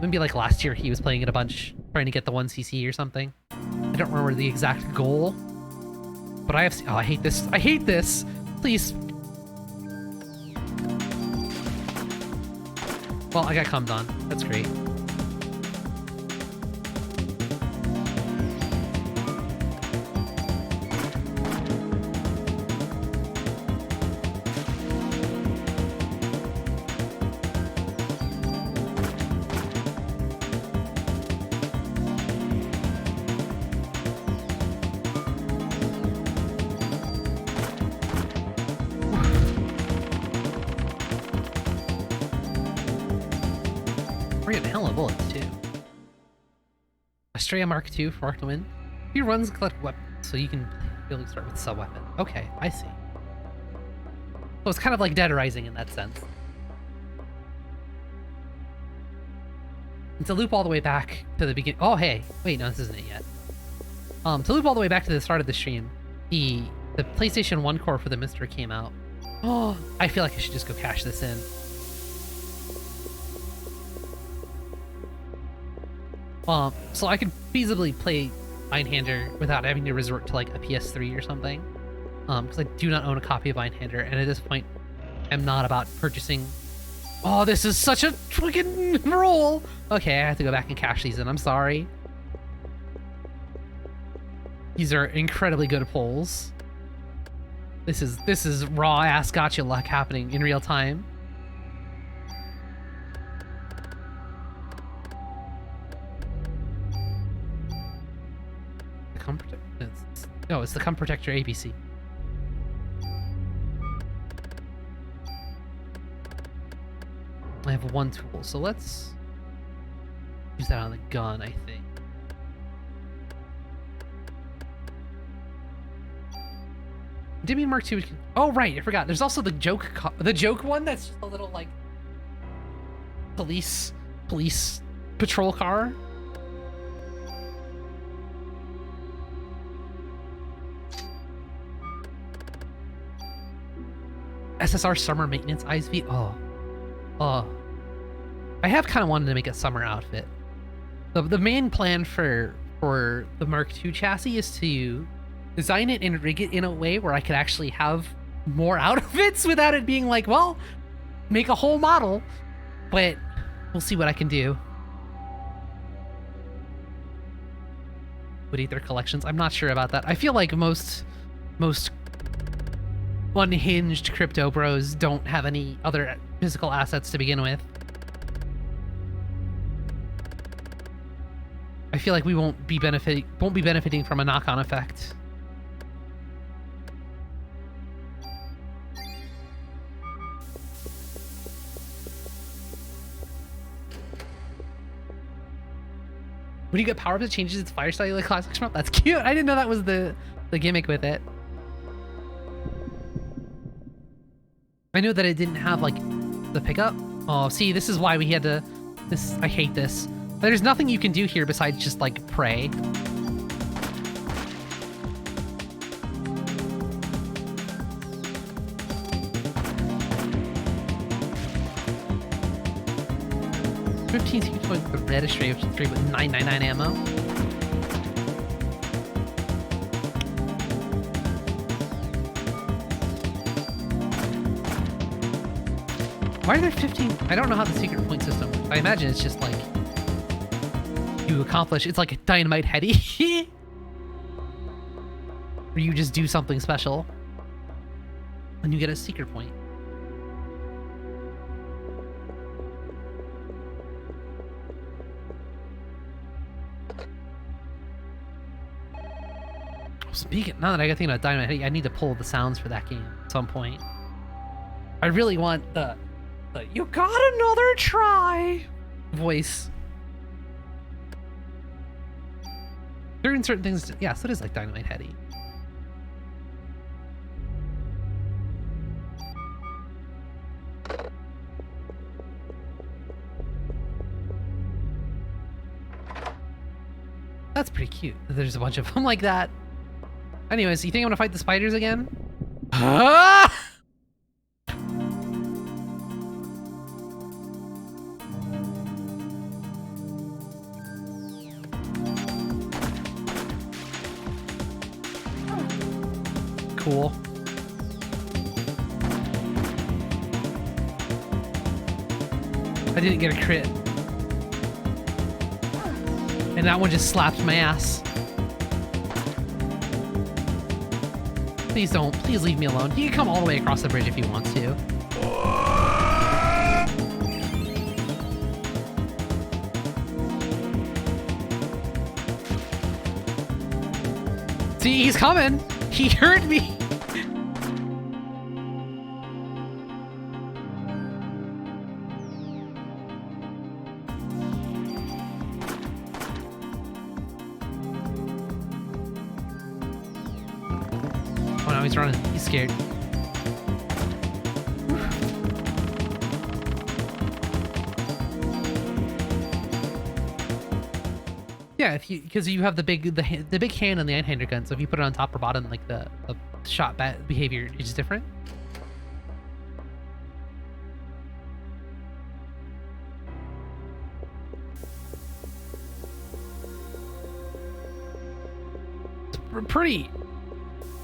Maybe like last year he was playing it a bunch, trying to get the 1cc or something. I don't remember the exact goal. But I have... Oh, I hate this. I hate this! Please. Well, I got cummed on. That's great. We're getting hella bullets too. Estrella Mark II for Mark to win. He runs and collect weapons, so you can really start with sub-weapon. Okay, I see. So it's kind of like Dead Rising in that sense. And to loop all the way back to the beginning. Oh, hey. Wait, no, this isn't it yet. To loop all the way back to the start of the stream, the PlayStation 1 core for the Mister came out. Oh, I feel like I should just go cash this in. So I could feasibly play Einhander without having to resort to like a PS3 or something. Because I do not own a copy of Einhander, and at this point, I'm not about purchasing. Oh, this is such a freaking roll! Okay, I have to go back and cash these in. I'm sorry. These are incredibly good pulls. This is raw ass gotcha luck happening in real time. No, it's the Come Protect Your ABC. I have one tool, so let's use that on the gun, I think. Dimmy Mark II. Oh right, I forgot. There's also the joke one that's just a little like police patrol car. SSR summer maintenance ISV. Oh. I have kind of wanted to make a summer outfit. The main plan for the Mark II chassis is to design it and rig it in a way where I could actually have more outfits without it being like, well, make a whole model. But we'll see what I can do. Would eat their collections. I'm not sure about that. I feel like most unhinged crypto bros don't have any other physical assets to begin with. I feel like we won't be benefiting from a knock-on effect. When you get power-ups, it changes its fire style like classic shmup. That's cute. I didn't know that was the gimmick with it. I knew that it didn't have like the pickup. Oh, see, this is why we had to. I hate this. There's nothing you can do here besides just like pray. The reddish ray, which is great with 999 ammo. Why are there 15? I don't know how the secret point system works. I imagine it's just like you accomplish. It's like a dynamite heady. Or you just do something special and you get a secret point. Speaking, now that I got thinking about Dynamite, I need to pull the sounds for that game at some point. I really want the "you got another try" voice. During certain things, yeah, so it is like Dynamite Heady. That's pretty cute. There's a bunch of them like that. Anyways, you think I'm gonna fight the spiders again? Ah! Cool. I didn't get a crit. And that one just slapped my ass. Please don't. Please leave me alone. He can come all the way across the bridge if he wants to. See, he's coming. He heard me. Oh no, he's running. He's scared. Yeah, because you have the big hand on the nine-hander gun, so if you put it on top or bottom, like the shot behavior is different. It's pretty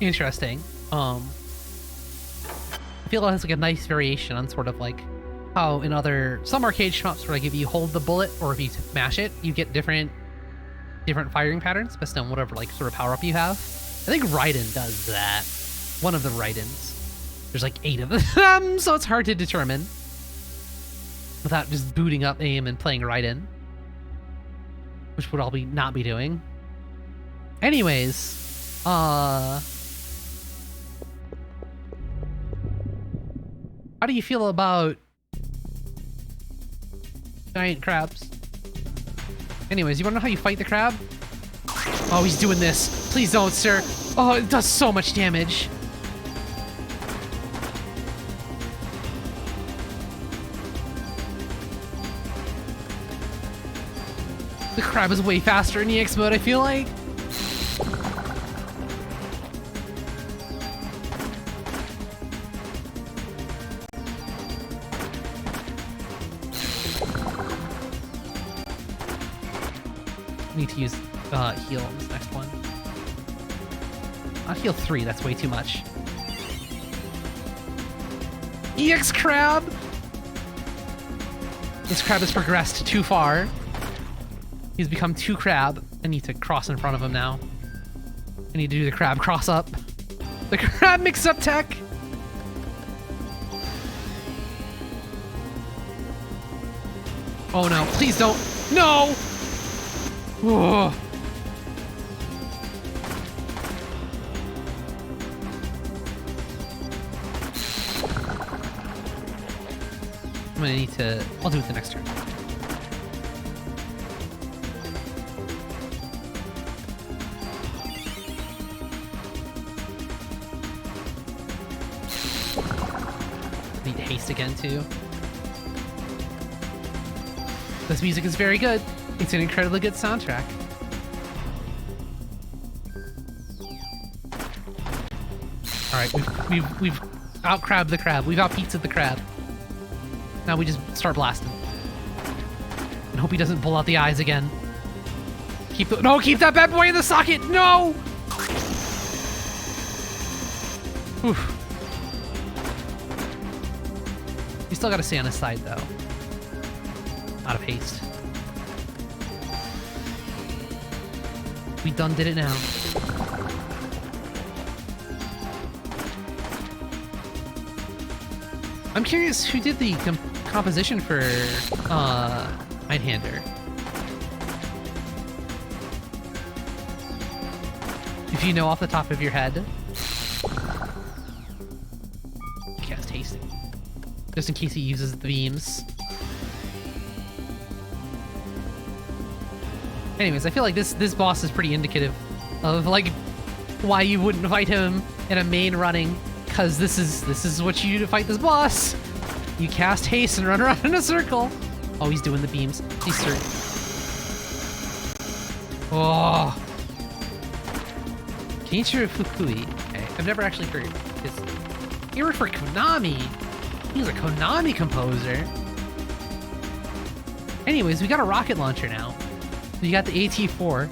interesting. I feel it has like a nice variation on sort of like how in some arcade shmups where like if you hold the bullet or if you mash it, you get different firing patterns based on whatever like sort of power up you have. I think Raiden does that. One of the Raidens. There's like 8 of them, so it's hard to determine without just booting up AIM and playing Raiden, which would all not be doing. Anyways, How do you feel about giant crabs? Anyways, you wanna know how you fight the crab? Oh, he's doing this. Please don't, sir. Oh, it does so much damage. The crab is way faster in EX mode, I feel like. Need to use heal on this next one. I'll heal 3, that's way too much. EX crab! This crab has progressed too far. He's become too crab. I need to cross in front of him now. I need to do the crab cross up. The crab mix up tech! Oh no, please don't. No! Whoa. I'm gonna need to... I'll do it the next turn. Need haste again too. This music is very good. It's an incredibly good soundtrack. All right, we've out-crabbed the crab. We've out-pizzaed the crab. Now we just start blasting. And hope he doesn't pull out the eyes again. Keep that bad boy in the socket. No. Oof. You still got to stay on his side though. Out of haste. We done did it now. I'm curious who did the composition for Einhander. If you know off the top of your head. Cast hasting. Just in case he uses the beams. Anyways, I feel like this boss is pretty indicative of like why you wouldn't fight him in a main running, because this is what you do to fight this boss. You cast haste and run around in a circle. Oh, he's doing the beams. He's certain. Oh. Kenichiro Fukui. Okay, I've never actually heard his. He worked for Konami. He's a Konami composer. Anyways, we got a rocket launcher now. You got the AT-4.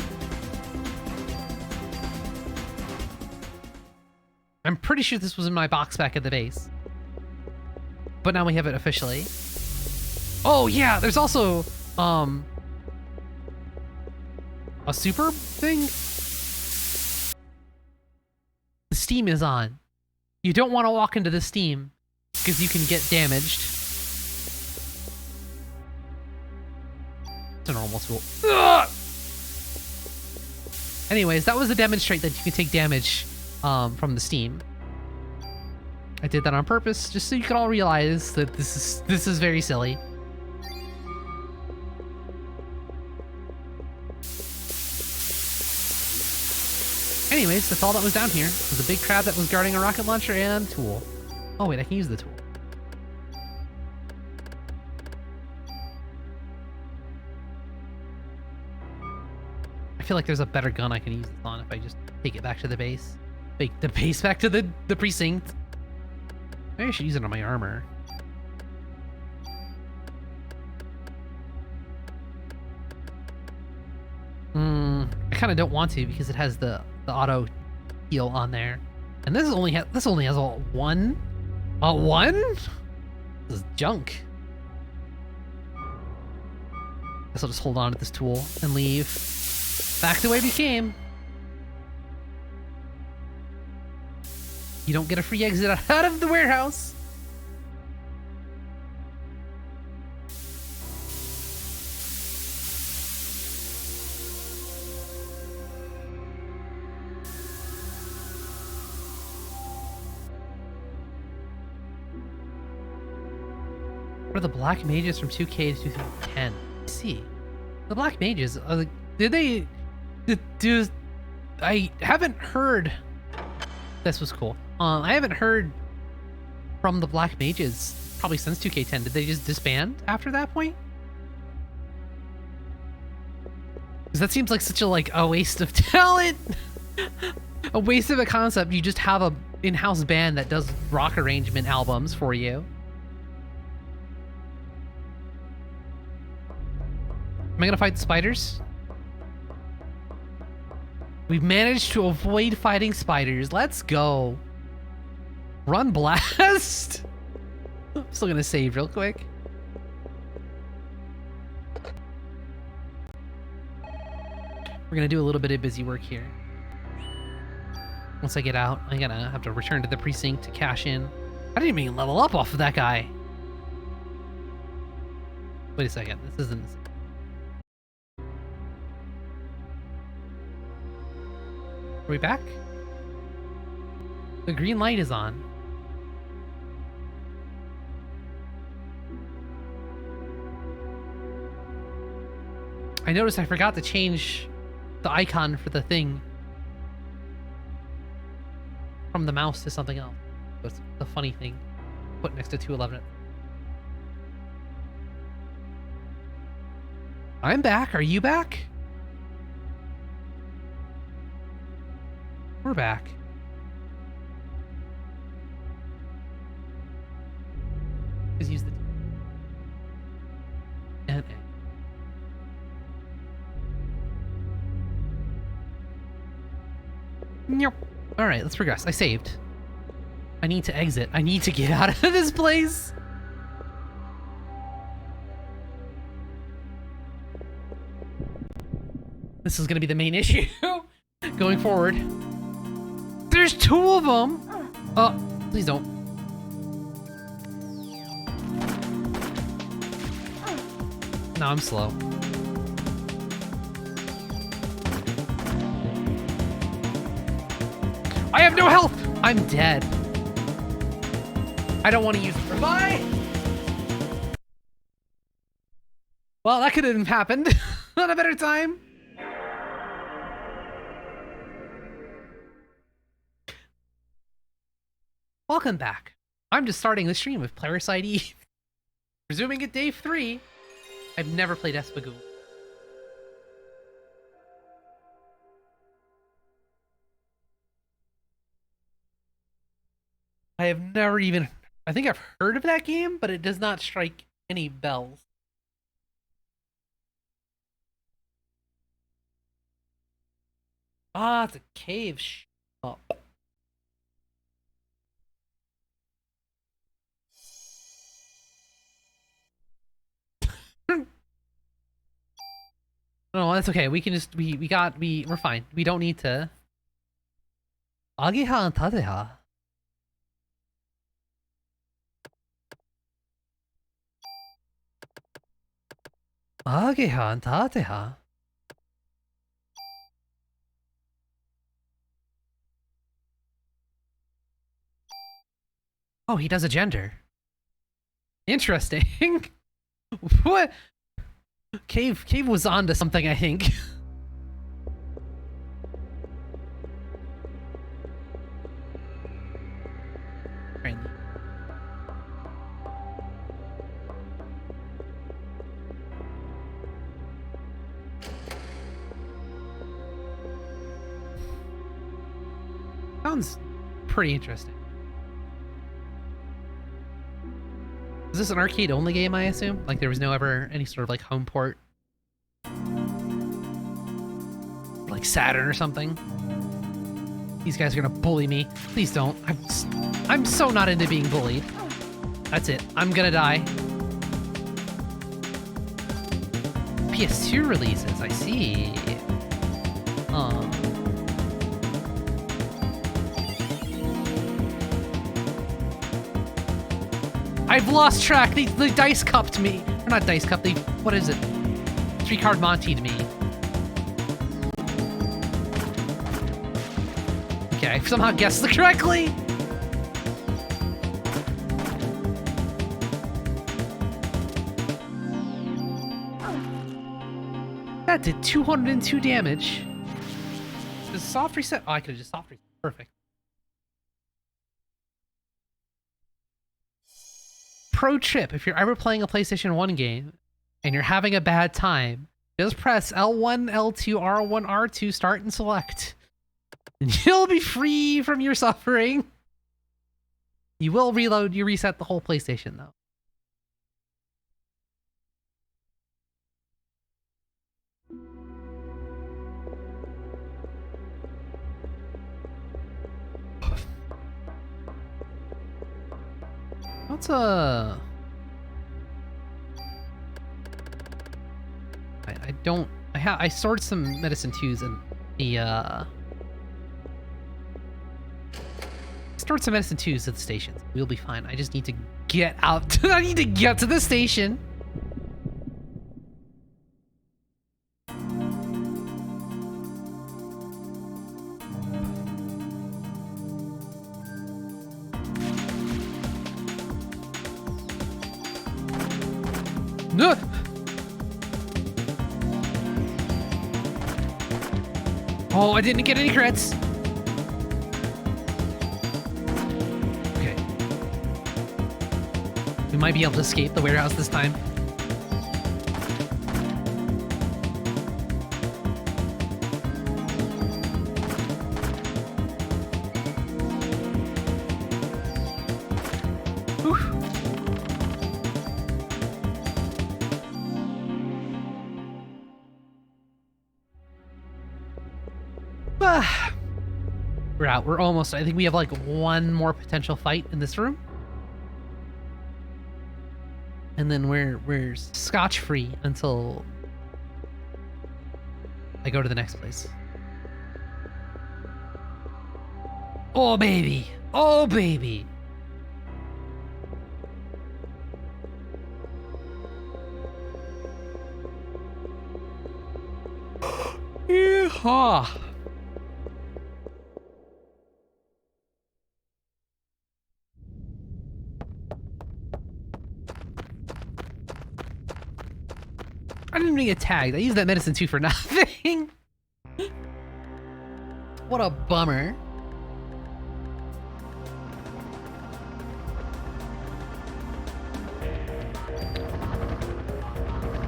I'm pretty sure this was in my box back at the base. But now we have it officially. Oh yeah, there's also a super thing. The steam is on. You don't want to walk into the steam because you can get damaged. It's a normal tool. Ugh! Anyways, that was to demonstrate that you can take damage from the steam. I did that on purpose, just so you can all realize that this is very silly. Anyways, that's all that was down here. It was a big crab that was guarding a rocket launcher and tool. Oh wait, I can use the tool. I feel like there's a better gun I can use this on if I just take it back to the base. Take the base back to the precinct. Maybe I should use it on my armor. I kind of don't want to because it has the auto heal on there, and this only has a one. A one? This is junk. Guess I'll just hold on to this tool and leave. Back the way we came. You don't get a free exit out of the warehouse. What are the Black Mages from 2K to 2010? Let's see. The Black Mages, did they... I haven't heard... This was cool. I haven't heard from the Black Mages probably since 2K10. Did they just disband after that point? Because that seems like such a waste of talent. A waste of a concept. You just have a in-house band that does rock arrangement albums for you. Am I gonna fight the spiders? We've managed to avoid fighting spiders. Let's go. Run blast. I'm still gonna save real quick. We're gonna do a little bit of busy work here. Once I get out, I'm gonna have to return to the precinct to cash in. I didn't even level up off of that guy. Wait a second, this isn't... Are we back? The green light is on. I noticed I forgot to change the icon for the thing from the mouse to something else. That's the funny thing. Put next to 211. I'm back. Are you back? We're back. Just use the and Nope. All right, let's progress. I saved. I need to exit. I need to get out of this place. This is going to be the main issue going forward. There's two of them. Oh, please don't. No, I'm slow. I have no health. I'm dead. I don't want to use it. Bye. Well, that could have happened at a better time. Welcome back. I'm just starting the stream with Parasite Eve. Resuming at day 3. I've never played Espadagul. I have never even... I think I've heard of that game, but it does not strike any bells. Ah, it's a cave. Up. No, that's okay. We can just we're fine. We don't need to. Ageha and Tateha. Ageha and Tateha. Oh, he does a gender. Interesting. What? Cave was onto something, I think. Sounds pretty interesting. Is this an arcade-only game, I assume? Like, there was no ever any sort of, like, home port? Or, like, Saturn or something? These guys are gonna bully me. Please don't. I'm so not into being bullied. That's it. I'm gonna die. PS2 releases, I see. I've lost track. They dice cupped me. Or not dice cupped. They, what is it? 3-card Monty'd me. Okay, I somehow guessed it correctly. That did 202 damage. Does soft reset? Oh, I could have just soft reset. Perfect. Pro tip, if you're ever playing a PlayStation 1 game and you're having a bad time, just press L1, L2, R1, R2, start and select. And you'll be free from your suffering. You will reload, you reset the whole PlayStation though. What's I don't I stored some medicine 2s in the stored some medicine 2s at the stations. We'll be fine. I just need to get out. I need to get to the station. No. Oh, I didn't get any crits. Okay. We might be able to escape the warehouse this time. We're out. We're almost. I think we have like one more potential fight in this room. And then we're scotch free until I go to the next place. Oh baby. Oh baby. Yeehaw. I didn't even get tagged. I used that medicine 2 for nothing. What a bummer.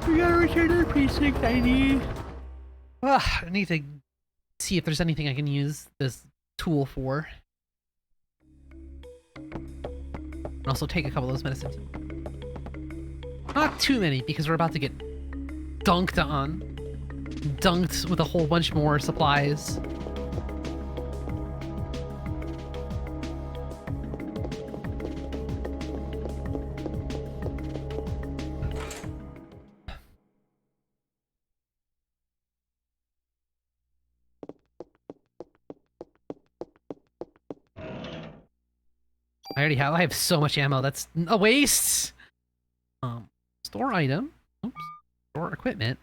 We gotta return to the precinct ID. I need to see if there's anything I can use this tool for. And also take a couple of those medicines. Not too many, because we're about to get dunked on. Dunked with a whole bunch more supplies. I have so much ammo. That's a waste. Store item. Oops. Store equipment.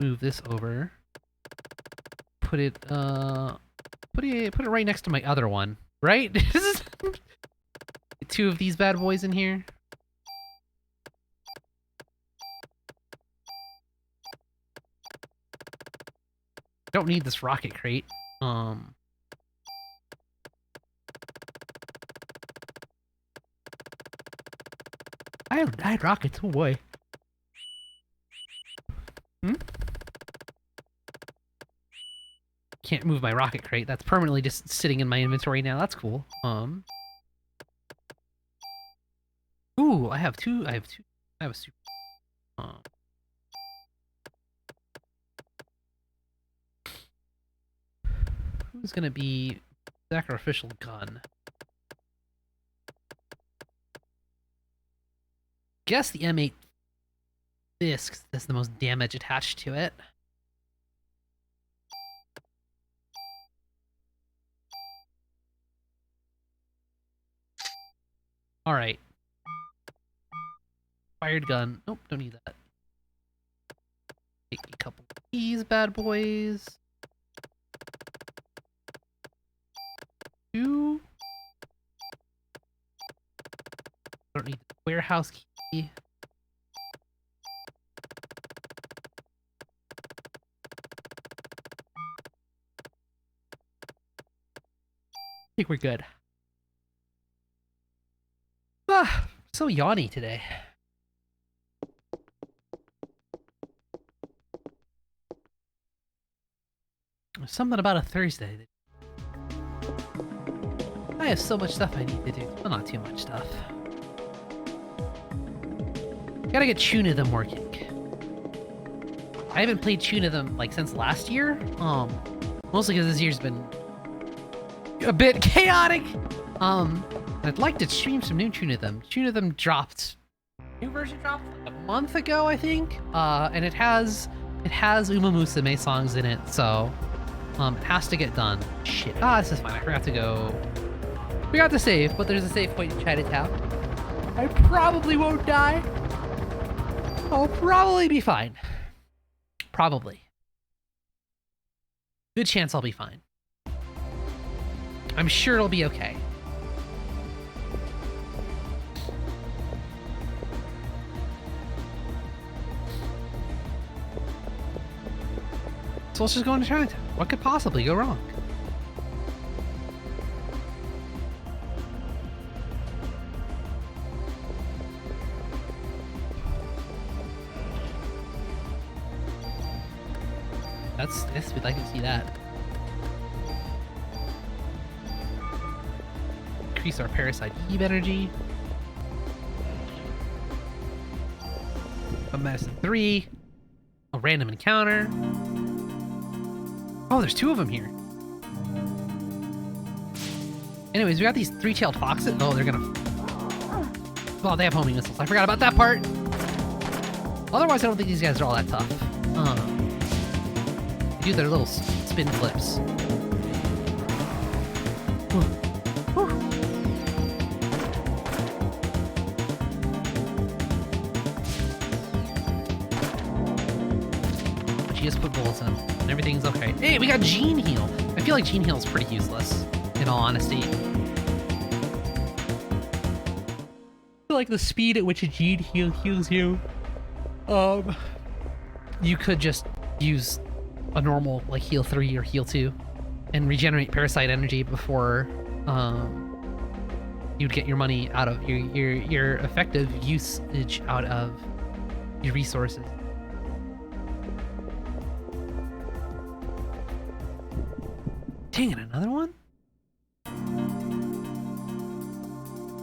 Move this over. Put it right next to my other one. Right? Two of these bad boys in here. Don't need this rocket crate. I had rockets. Oh boy. Can't move my rocket crate. That's permanently just sitting in my inventory now. That's cool. Ooh, I have two. I have a super. Who's gonna be sacrificial gun? Guess the M8 disc has the most damage attached to it. All right. Fired gun. Nope, don't need that. Take a couple of these bad boys. Two. warehouse key. I think we're good. Ah, so yawny today. There's something about a Thursday. I have so much stuff I need to do. Well, not too much stuff. Gotta get Tunithem working. I haven't played Tunithem like since last year. Mostly because this year's been a bit chaotic. I'd like to stream some new Tunithem. Tunithem dropped. New version dropped like a month ago, I think. And it has Uma Musume songs in it, so it has to get done. Shit. Ah, this is fine. I forgot to go. Forgot to save, but there's a save point in Chinatown. I probably won't die. I'll probably be fine. Probably. Good chance I'll be fine. I'm sure it'll be okay. So let's just go into Chinatown. What could possibly go wrong? Yes, we'd like to see that. Increase our Parasite Eve energy. A medicine 3. A random encounter. Oh, there's 2 of them here. Anyways, we got these 3-tailed foxes. Oh, they're gonna... Oh, they have homing missiles. I forgot about that part. Otherwise, I don't think these guys are all that tough. They do their little spin flips. She just put bullets in, and everything's okay. Hey, we got Gene Heal. I feel like Gene Heal is pretty useless, in all honesty. I feel like the speed at which a Gene Heal heals you, you could just use a normal like heal 3 or heal 2 and regenerate parasite energy before you'd get your money out of your effective usage out of your resources. Dang it, another one?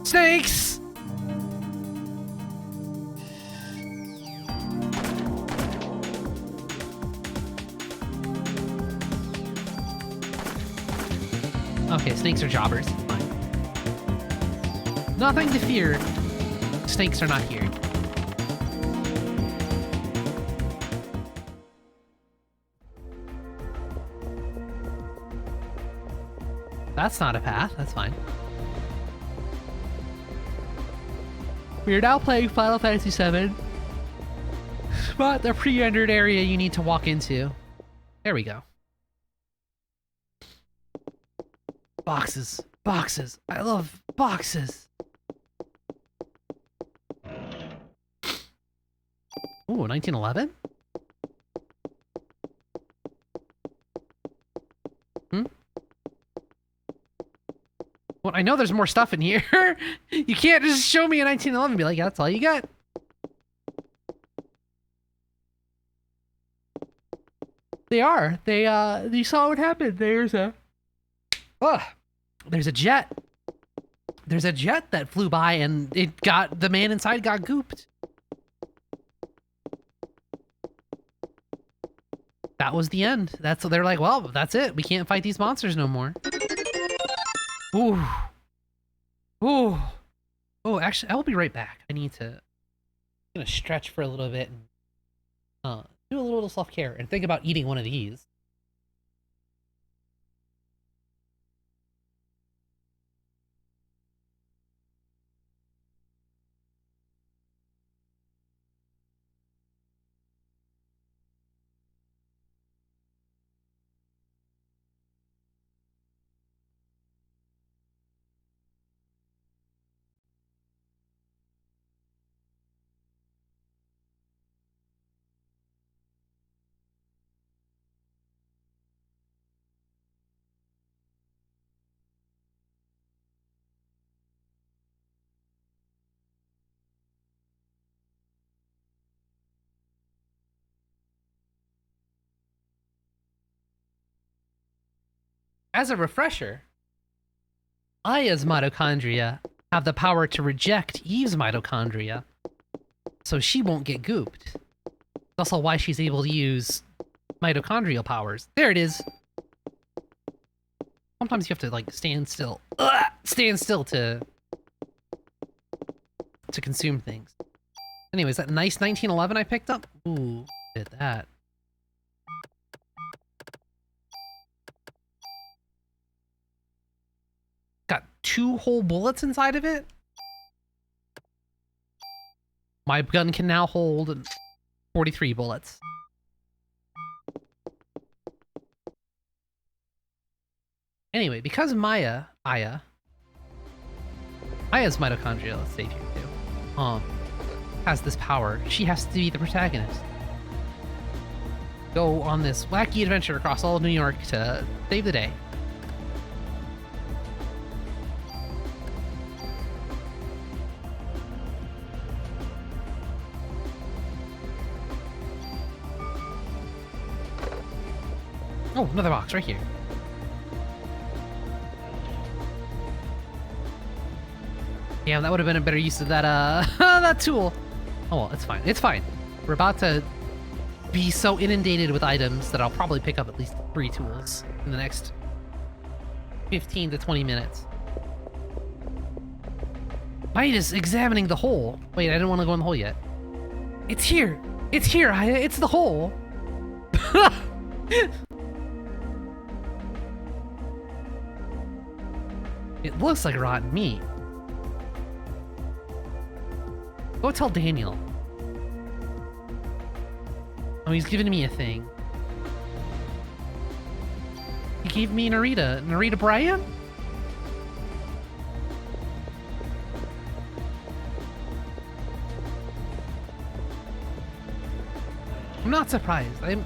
Snakes! Okay, snakes are jobbers. Fine. Nothing to fear. Snakes are not here. That's not a path. That's fine. We are now playing Final Fantasy VII. Spot the pre-rendered area you need to walk into. There we go. Boxes. Boxes. I love boxes. Ooh, 1911? Well, I know there's more stuff in here. You can't just show me a 1911 and be like, yeah, that's all you got. They are. You saw what happened. There's a jet. There's a jet that flew by and the man inside got gooped. That was the end. They're like, well, that's it. We can't fight these monsters no more. Ooh. Ooh. Oh, actually, I'll be right back. I'm gonna stretch for a little bit and do a little self-care and think about eating one of these. as a refresher, Aya's mitochondria have the power to reject Eve's mitochondria, so she won't get gooped. That's also why she's able to use mitochondrial powers. There it is. Sometimes you have to like stand still. Stand still to consume things. Anyways, that nice 1911 I picked up. Ooh, did that. Got 2 whole bullets inside of it. My gun can now hold 43 bullets. Anyway, because Aya's mitochondria, let's save here too, has this power, she has to be the protagonist. Go on this wacky adventure across all of New York to save the day. Oh, another box right here. Damn, that would have been a better use of that, that tool. Oh, well, it's fine. It's fine. We're about to be so inundated with items that I'll probably pick up at least 3 tools in the next 15 to 20 minutes. Might is examining the hole. Wait, I didn't want to go in the hole yet. It's here. It's here, Aya. It's the hole. It looks like rotten meat. Go tell Daniel. Oh, he's giving me a thing. He gave me Narita. Narita Bryan? I'm not surprised. I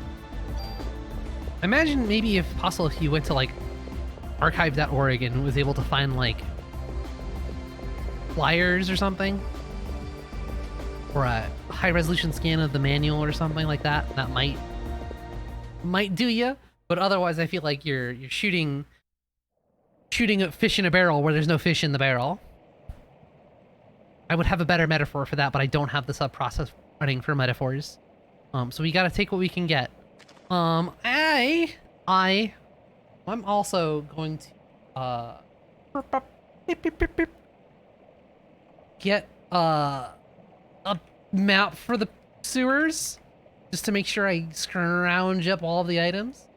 imagine maybe if possible if you went to like archive.org and was able to find like flyers or something, or a high resolution scan of the manual or something like that, that might do you. But otherwise, I feel like you're shooting a fish in a barrel where there's no fish in the barrel. I would have a better metaphor for that, but I don't have the sub process running for metaphors. So we gotta take what we can get. I'm also going to get a map for the sewers, just to make sure I scrounge up all of the items.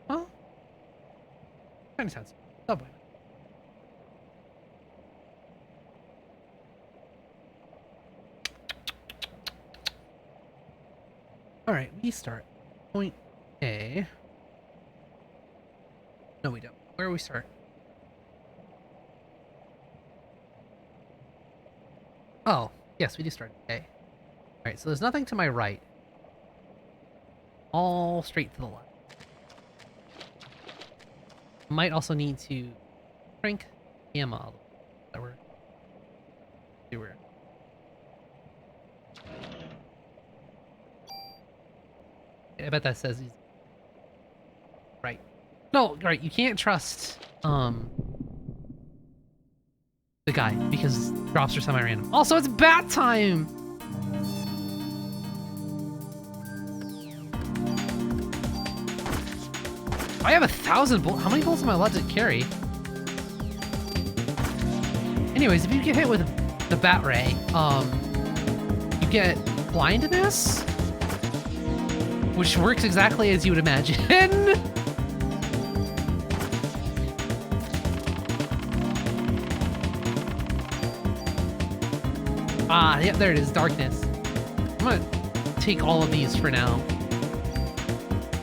Huh? Kind of sounds subway. All right, we start point A. No, we don't. Where do we start? Oh, yes, we do start at A. All right, so there's nothing to my right. All straight to the left. Might also need to crank the ammo that we're doing. I bet that says he's right. No, right, you can't trust the guy because drops are semi-random. Also, it's bat time! I have 1,000 bullets. How many bullets am I allowed to carry? Anyways, if you get hit with the bat ray, you get blindness, which works exactly as you would imagine. Ah, yep, there it is, darkness. I'm gonna take all of these for now,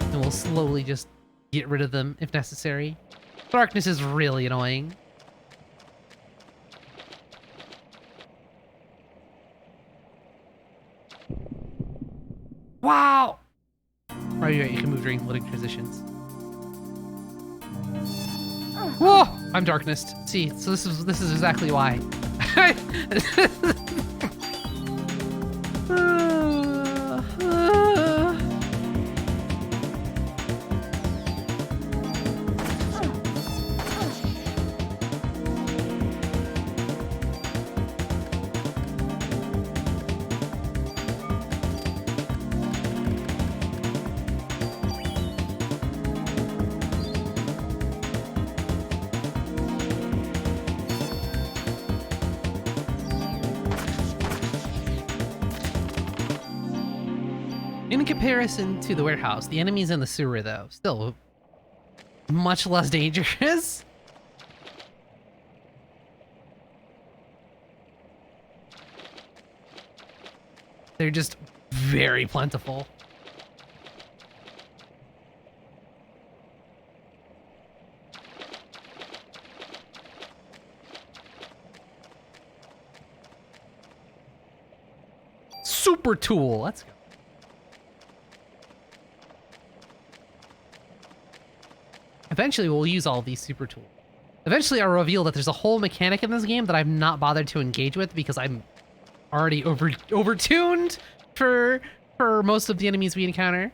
and we'll slowly just get rid of them if necessary. Darkness is really annoying. Wow! Right, you can move during loading transitions. Whoa! I'm darkness. See, so this is exactly why. In comparison to the warehouse, the enemies in the sewer, though, still much less dangerous. They're just very plentiful. Super tool, let's go. Eventually, we'll use all of these super tools. Eventually, I'll reveal that there's a whole mechanic in this game that I've not bothered to engage with because I'm already overtuned for most of the enemies we encounter.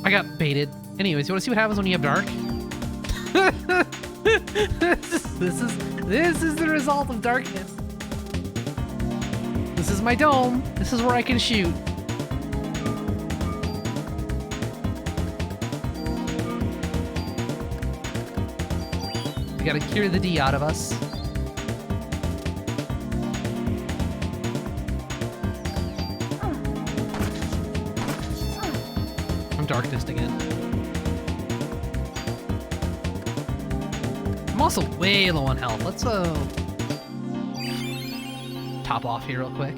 I got baited. Anyways, you want to see what happens when you have dark? This is the result of darkness. This is my dome. This is where I can shoot. We gotta cure the D out of us. I'm darkness again. I'm also way low on health. Let's top off here real quick.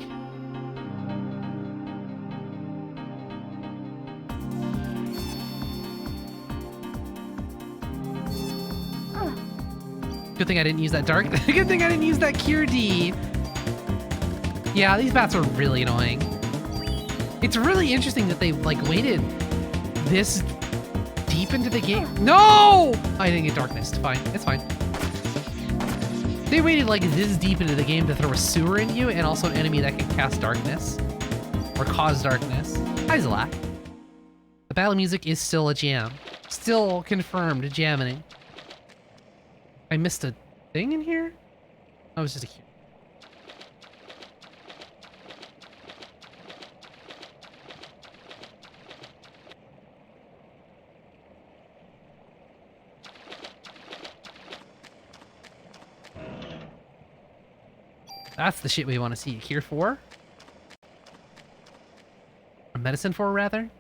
Good thing I didn't use that dark. Good thing I didn't use that cure D. Yeah, these bats are really annoying. It's really interesting that they like waited this deep into the game. No! I didn't get darkness. It's fine. It's fine. They waited like this deep into the game to throw a sewer in you and also an enemy that can cast darkness or cause darkness. Hi, Zalak. The battle music is still a jam. Still confirmed jamming. I missed a thing in here? That was just a cue. That's the shit we want to see. Here for? Or medicine for, rather?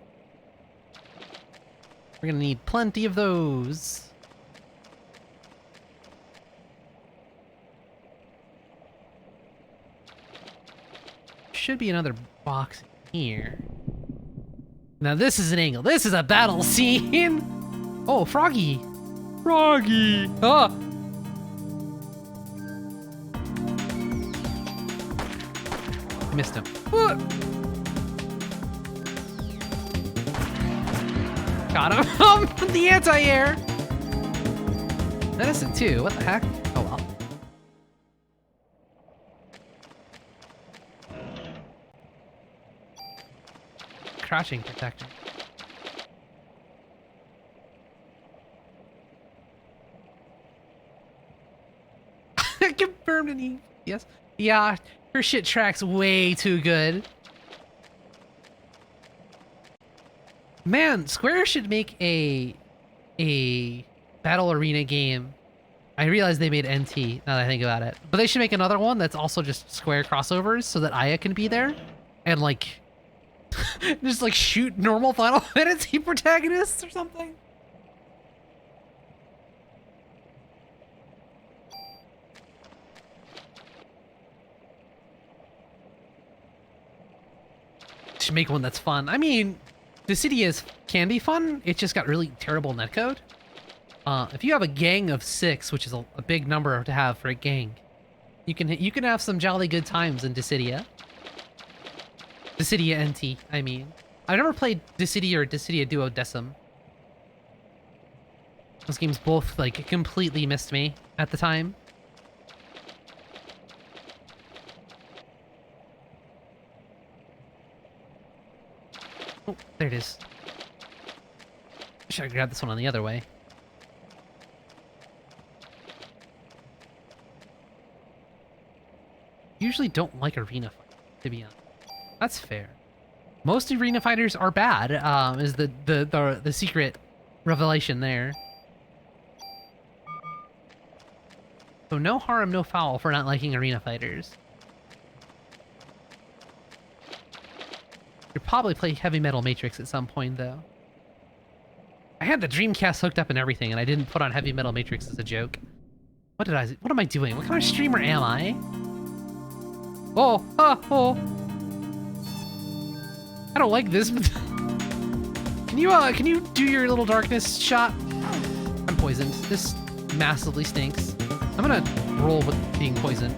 We're gonna need plenty of those. Should be another box here. Now this is an angle. This is a battle scene! Oh, Froggy! Froggy! Ah! I missed him. What? Got him. The anti-air. Medicine too. What the heck? Oh well. Crouching protector. Confirmed an E. Yes. Yeah. Her shit tracks way too good. Man, Square should make a battle arena game. I realize they made NT, now that I think about it. But they should make another one that's also just Square crossovers so that Aya can be there. And like, just like shoot normal Final Fantasy protagonists or something. Should make one that's fun. I mean, Dissidia can be fun. It just got really terrible netcode. If you have a gang of 6, which is a big number to have for a gang, you can have some jolly good times in Dissidia. Dissidia NT, I mean. I've never played Dissidia or Dissidia Duodecim. Those games both, like, completely missed me at the time. Oh, there it is. Should have grabbed this one on the other way. Usually don't like arena fights, to be honest. That's fair. Most arena fighters are bad, is the secret revelation there. So no harm, no foul for not liking arena fighters. You'll probably play Heavy Metal Matrix at some point, though. I had the Dreamcast hooked up and everything, and I didn't put on Heavy Metal Matrix as a joke. What am I doing? What kind of streamer am I? Oh, oh. I don't like this, but can you do your little darkness shot? I'm poisoned. This massively stinks. I'm gonna roll with being poisoned.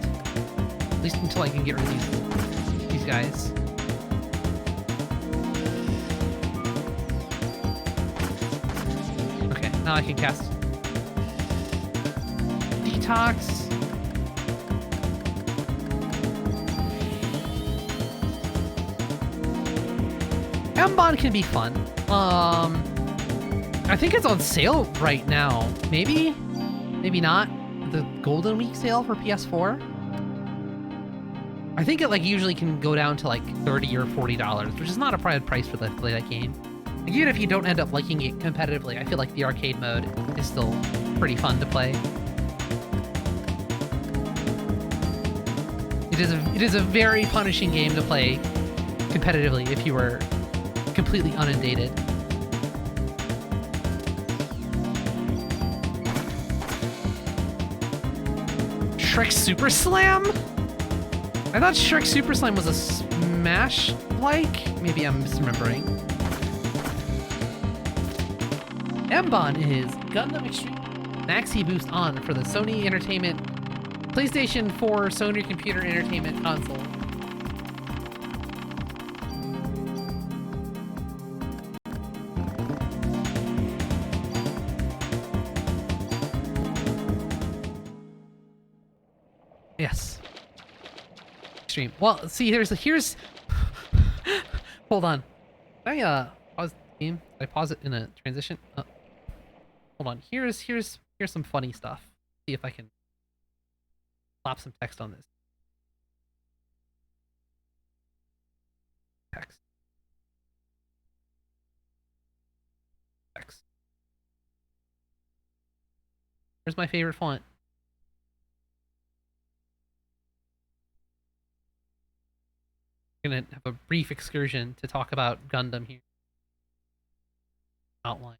At least until I can get rid of these guys. Okay, now I can cast Detox. Mbon can be fun. I think it's on sale right now. Maybe not. The Golden Week sale for PS4. I think it like usually can go down to like $30 or $40, which is not a bad price for play that game. Even if you don't end up liking it competitively, I feel like the arcade mode is still pretty fun to play. It is a very punishing game to play competitively if you were completely inundated. Shrek Super Slam? I thought Shrek Super Slam was a Smash-like? Maybe I'm misremembering. Mbon is Gundam Extreme Maxi Boost on for the Sony Entertainment PlayStation 4 Sony Computer Entertainment Console. Yes. Extreme. Well, see, here's hold on. Did I pause the game? Did I pause it in a transition? Hold on. Here's some funny stuff. See if I can slap some text on this. Text. Where's my favorite font? Gonna have a brief excursion to talk about Gundam here. Outline.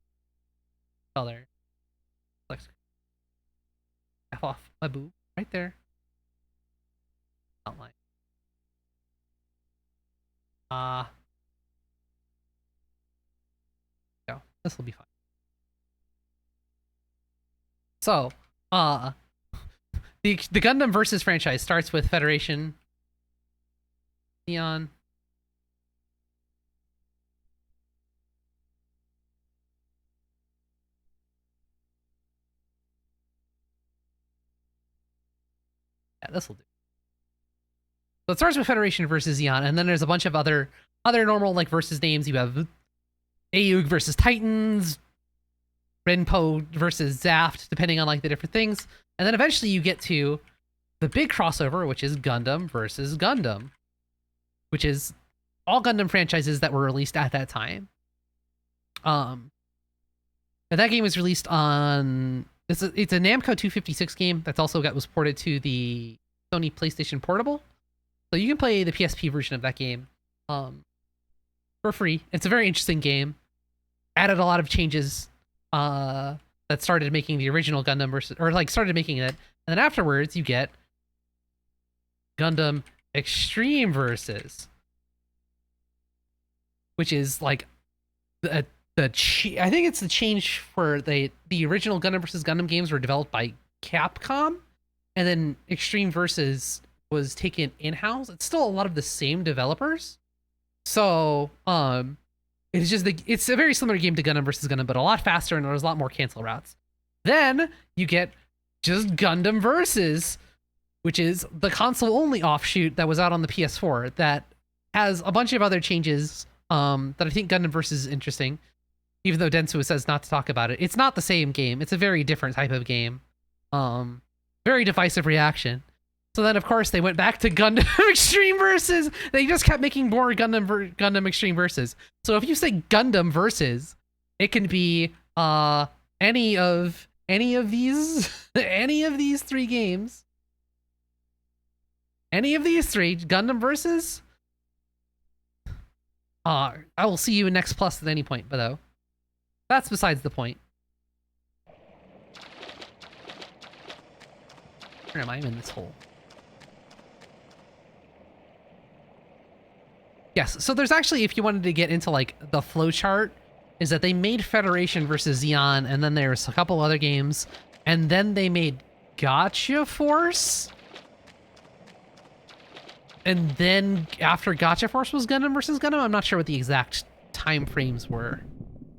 Color. Flex. F off my boob. Right there. Outline. Go. This will be fine. So, the Gundam Versus franchise starts with Federation Neon. Yeah, this will do. So it starts with Federation versus Zeon, and then there's a bunch of other normal like versus names. You have Ayug versus Titans, Renpo versus Zaft, depending on like the different things. And then eventually you get to the big crossover, which is Gundam versus Gundam, which is all Gundam franchises that were released at that time. And that game was released on it's a Namco 256 game that's also was ported to the Sony PlayStation Portable. So you can play the PSP version of that game for free. It's a very interesting game. Added a lot of changes that started making the original Gundam started making it. And then afterwards you get Gundam Extreme Versus, which is like I think it's the change for the original Gundam versus Gundam games were developed by Capcom, and then Extreme Versus was taken in-house. It's still a lot of the same developers, So, it's just it's a very similar game to Gundam versus Gundam, but a lot faster and there's a lot more cancel routes. Then you get just Gundam Versus, which is the console only offshoot that was out on the PS4 that has a bunch of other changes. That I think Gundam Versus is interesting, even though Dentsu says not to talk about it. It's not the same game. It's a very different type of game. Very divisive reaction. So then, of course, they went back to Gundam Extreme Versus. They just kept making more Gundam Extreme Versus. So if you say Gundam Versus, it can be any of these any of these three games. Any of these three Gundam Versus. I will see you in Next Plus at any point, but though that's besides the point. Where am I? I'm in this hole. Yes, so there's actually, if you wanted to get into like the flowchart, is that they made Federation versus Xeon, and then there's a couple other games, and then they made Gotcha Force, and then after Gotcha Force was Gundam versus Gundam. I'm not sure what the exact time frames were.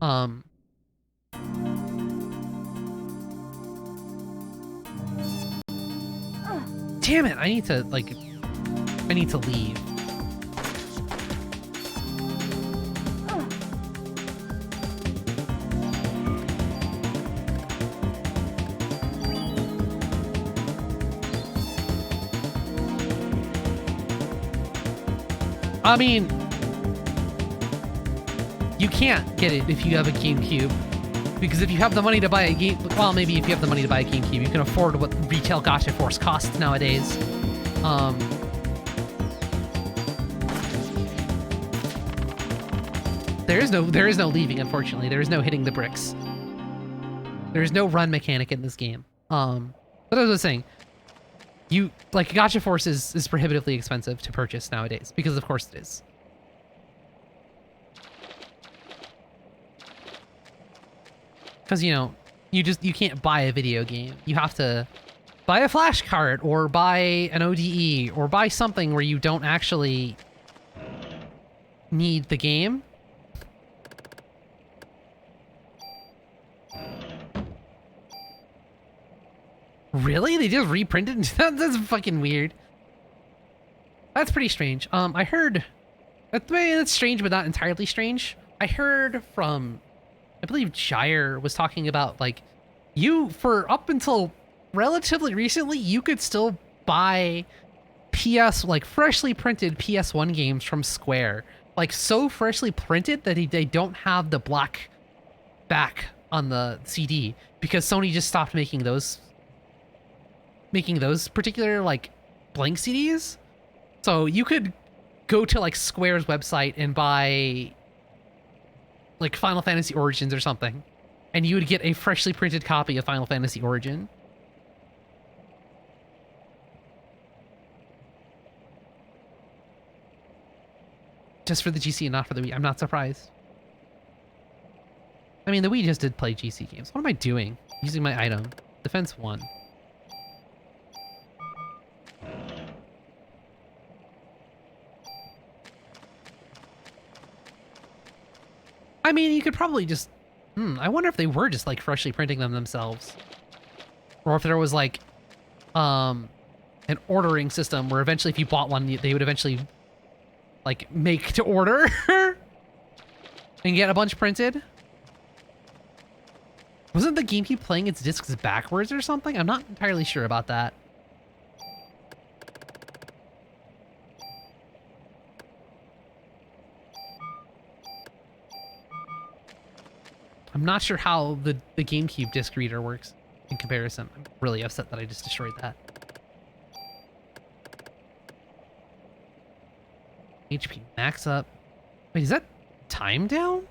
Damn it! I need to leave. I mean, you can't get it if you have a GameCube, because if you have the money to buy a game, well, maybe if you have the money to buy a GameCube, you can afford what retail Gotcha Force costs nowadays. There is no leaving, unfortunately. There is no hitting the bricks. There is no run mechanic in this game. But as I was saying, Gotcha Force is prohibitively expensive to purchase nowadays, because of course it is. Because, you can't buy a video game. You have to buy a flash card, or buy an ODE, or buy something where you don't actually need the game. Really? They just reprinted? That's fucking weird. That's pretty strange. I heard... That's strange, but not entirely strange. I heard from... I believe Shire was talking about, for up until relatively recently, you could still buy freshly printed PS1 games from Square. So freshly printed that they don't have the black back on the CD, because Sony just stopped making those particular blank CDs. So you could go to Square's website and buy Final Fantasy Origins or something, and you would get a freshly printed copy of Final Fantasy Origin. Just for the GC and not for the Wii. I'm not surprised. I mean, the Wii just did play GC games. What am I doing? Using my item. Defense 1. I mean, you could probably just... I wonder if they were just, freshly printing them themselves. Or if there was, an ordering system where eventually if you bought one, they would eventually, make to order and get a bunch printed. Wasn't the GameCube playing its discs backwards or something? I'm not entirely sure about that. I'm not sure how the GameCube disc reader works in comparison. I'm really upset that I just destroyed that. HP max up. Wait, is that time down?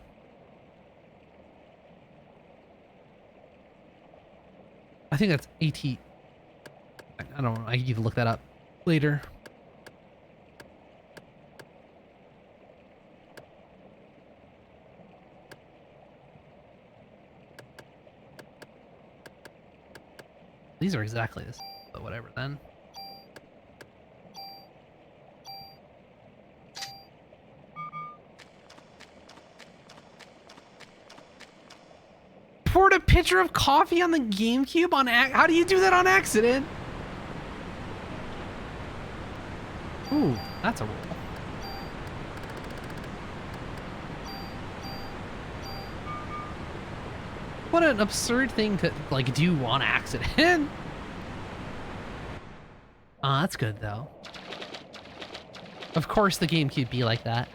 I think that's AT. I don't know. I need to look that up later. These are exactly this, but whatever then. poured a pitcher of coffee on the GameCube on how do you do that on accident? Ooh, that's a roll. What an absurd thing to like do on accident. Ah, that's good though. Of course the GameCube be like that.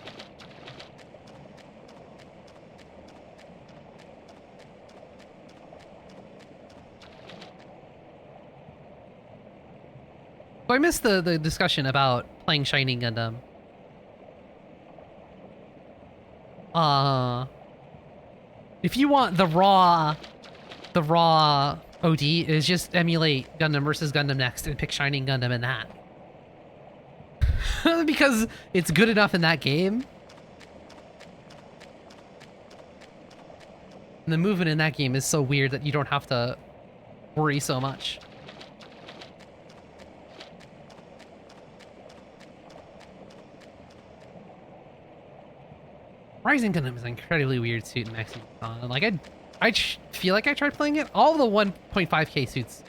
So I missed the discussion about playing Shining Gundam. If you want the raw OD is just emulate Gundam versus Gundam Next and pick Shining Gundam in that. Because it's good enough in that game. And the movement in that game is so weird that you don't have to worry so much. Rising Gundam is an incredibly weird suit in Maximum. Like I feel like I tried playing it. All the 1.5K suits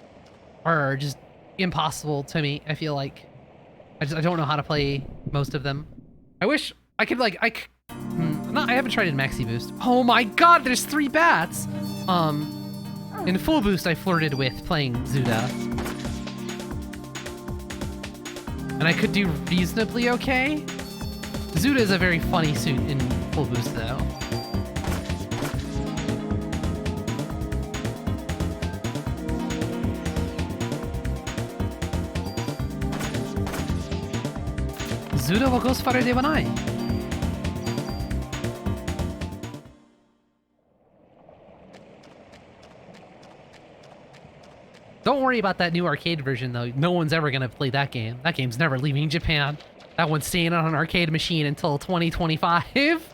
are just impossible to me. I feel like I don't know how to play most of them. I wish I could like I haven't tried in Maxi Boost. Oh my god, there's 3 bats. In full boost I flirted with playing Zuda. And I could do reasonably okay. Zuda is a very funny suit in full boost though. Zuda wa Ghostfighter de wa nai. Don't worry about that new arcade version though. No one's ever gonna play that game. That game's never leaving Japan. That one's staying on an arcade machine until 2025.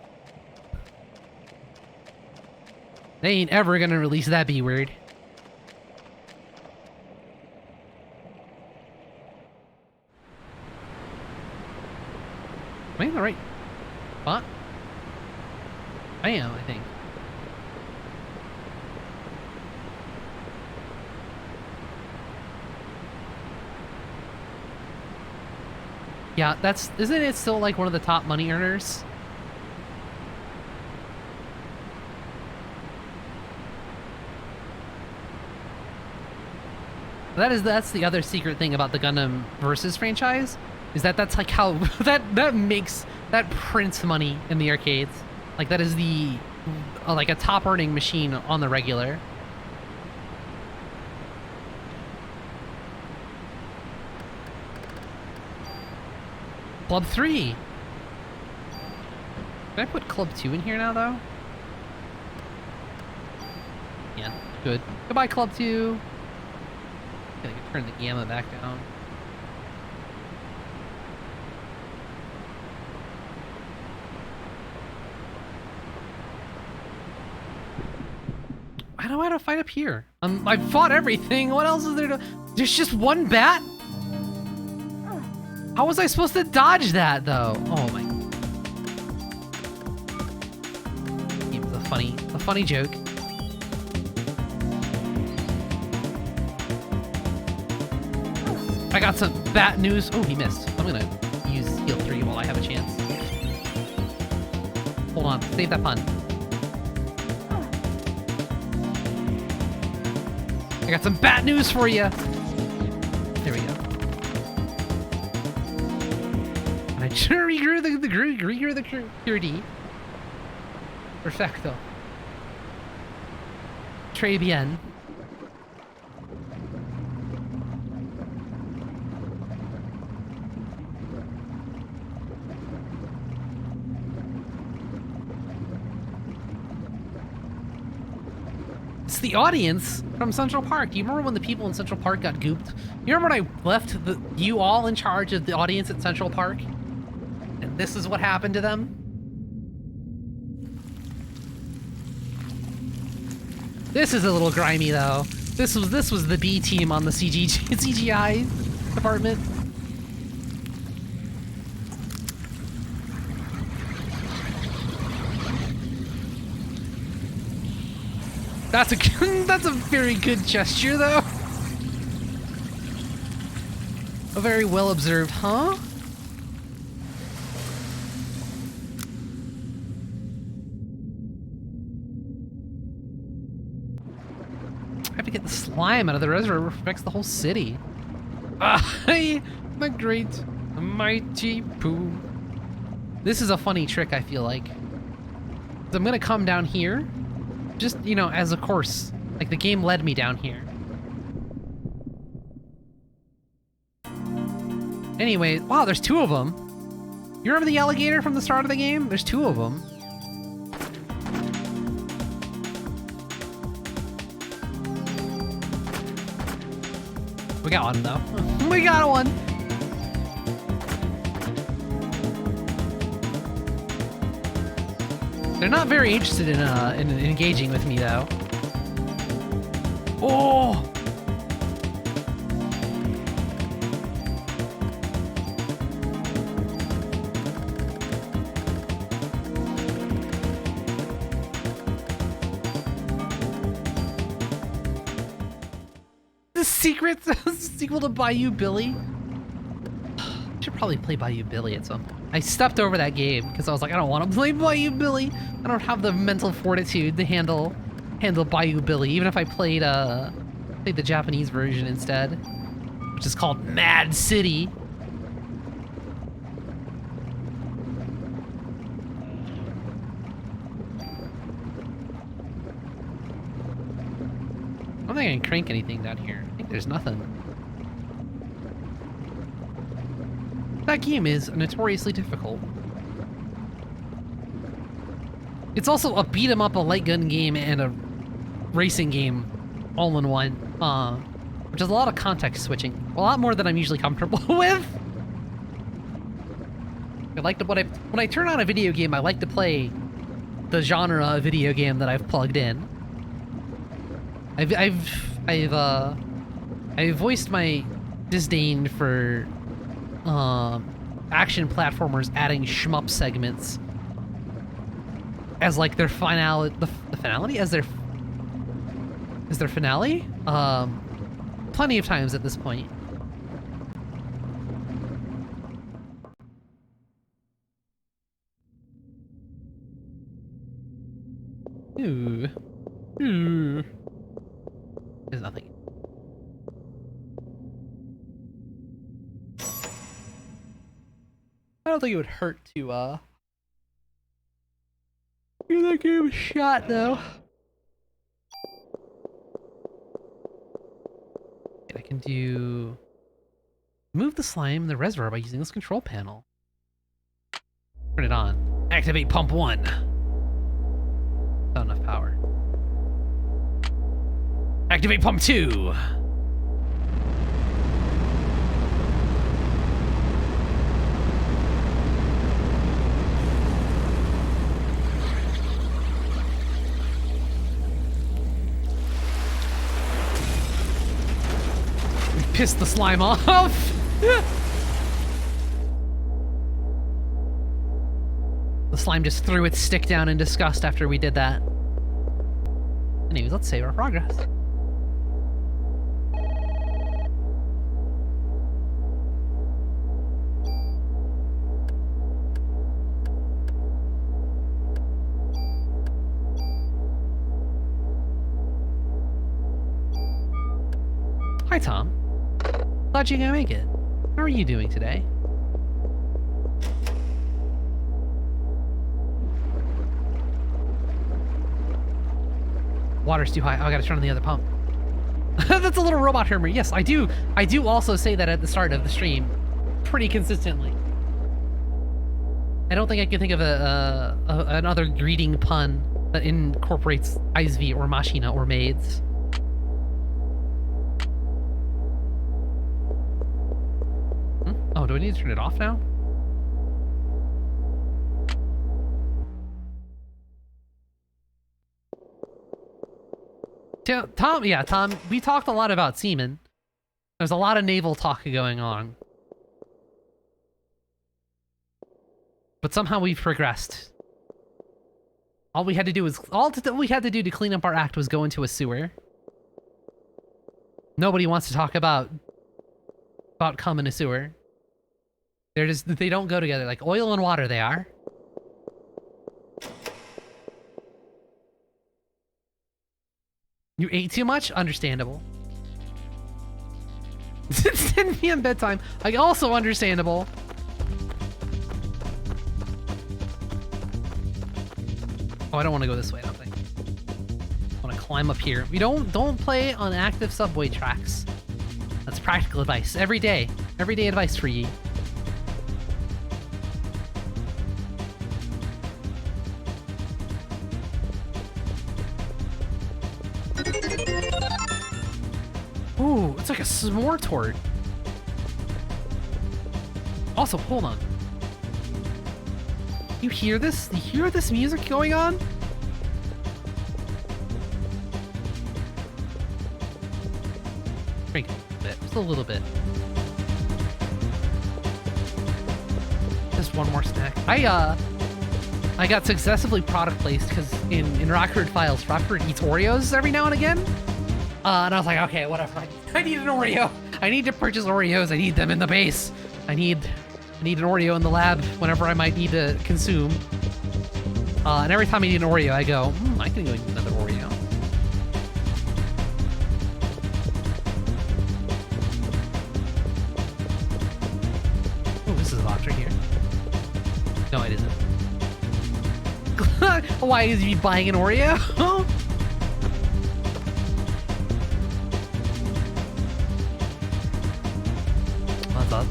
They ain't ever gonna release that B-word. Am I in the right spot? I am, I think. Yeah, isn't it still like one of the top money earners? That's the other secret thing about the Gundam Versus franchise, is that's like how that prints money in the arcades. Like that is the like a top earning machine on the regular. Club 3. Can I put Club 2 in here now, though? Yeah, good. Goodbye, Club 2. I can turn the gamma back down. I don't know how to fight up here. I've fought everything. What else is there to... There's just one bat? How was I supposed to dodge that, though? Oh my... It was a funny joke. I got some bat news. Oh, he missed. I'm gonna use heal 3 while I have a chance. Hold on, save that pun. I got some bat news for you. There we go. And I regrew the Curdy. Perfecto. Très bien. It's the audience from Central Park. Do you remember when the people in Central Park got gooped? You remember when I left you all in charge of the audience at Central Park? And this is what happened to them? This is a little grimy though. This was the B team on the CGI department. That's a that's a very good gesture, though. A very well observed, huh? I have to get the slime out of the reservoir. It affects the whole city. I, the great, the mighty Pooh. This is a funny trick, I feel like. So I'm gonna come down here, just, you know, as a course. Like, the game led me down here. Anyway, wow, there's two of them. You remember the alligator from the start of the game? There's two of them. We got one, though. We got one! They're not very interested in engaging with me, though. Oh! The secret sequel to Bayou Billy? I should probably play Bayou Billy at some point. I stepped over that game because I was like, I don't want to play Bayou Billy. I don't have the mental fortitude to handle Bayou Billy, even if I played the Japanese version instead, which is called Mad City. I don't think I can crank anything down here. I think there's nothing. That game is notoriously difficult. It's also a beat 'em up, a light gun game, and a racing game all in one, which is a lot of context switching. A lot more than I'm usually comfortable with. I like to, when I turn on a video game, I like to play the genre of video game that I've plugged in. I've voiced my disdain for action platformers adding shmup segments as like their finale, the finality as their finale. Plenty of times at this point. Ooh. Ooh. There's nothing. I don't think it would hurt to give that game a shot though. I can do move the slime in the reservoir by using this control panel. Turn it on. Activate pump 1. Not enough power. Activate pump 2. Piss the slime off. The slime just threw its stick down in disgust after we did that. Anyways, let's save our progress. Hi, Tom. Glad you can make it. How are you doing today? Water's too high. Oh, I gotta turn on the other pump. That's a little robot humor. Yes, I do. I do also say that at the start of the stream, pretty consistently. I don't think I can think of another greeting pun that incorporates Eisv or Machina or maids. Oh, do I need to turn it off now? Tom, yeah, Tom, we talked a lot about semen. There's a lot of naval talk going on. But somehow we've progressed. All we had to do to clean up our act was go into a sewer. Nobody wants to talk about cum in a sewer. They don't go together. Like oil and water, they are. You ate too much? Understandable. It's 10 p.m. bedtime. Like, also understandable. Oh, I don't want to go this way, I don't think. I want to climb up here. We don't play on active subway tracks. That's practical advice. Every day advice for ye. Ooh, it's like a s'more tort. Also, hold on. You hear this? You hear this music going on? Drink a little bit, just a little bit. Just one more snack. I got successfully product placed because in Rockford Files, Rockford eats Oreos every now and again. And I was like, okay, whatever. I need an Oreo. I need to purchase Oreos. I need them in the base. I need an Oreo in the lab whenever I might need to consume. And every time I need an Oreo, I go, I can go get another Oreo. Oh, this is a box right here. No, it isn't. Why is he buying an Oreo?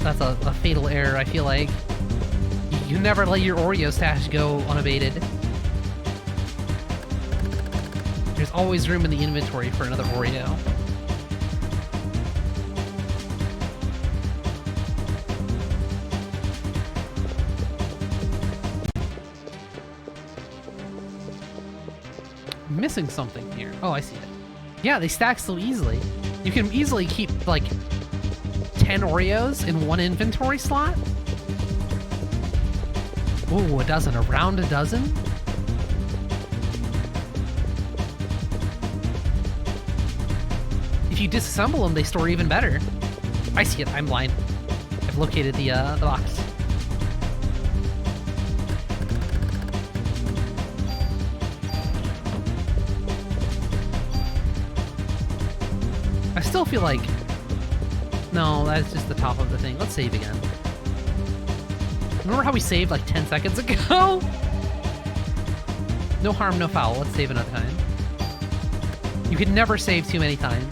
That's a fatal error, I feel like. You never let your Oreo stash go unabated. There's always room in the inventory for another Oreo. I'm missing something here. Oh, I see it. Yeah, they stack so easily. You can easily keep, like, 10 Oreos in one inventory slot? Ooh, a dozen. Around a dozen? If you disassemble them, they store even better. I see it. I'm blind. I've located the box. I still feel like... No, that's just the top of the thing. Let's save again. Remember how we saved like 10 seconds ago? No harm, no foul. Let's save another time. You can never save too many times.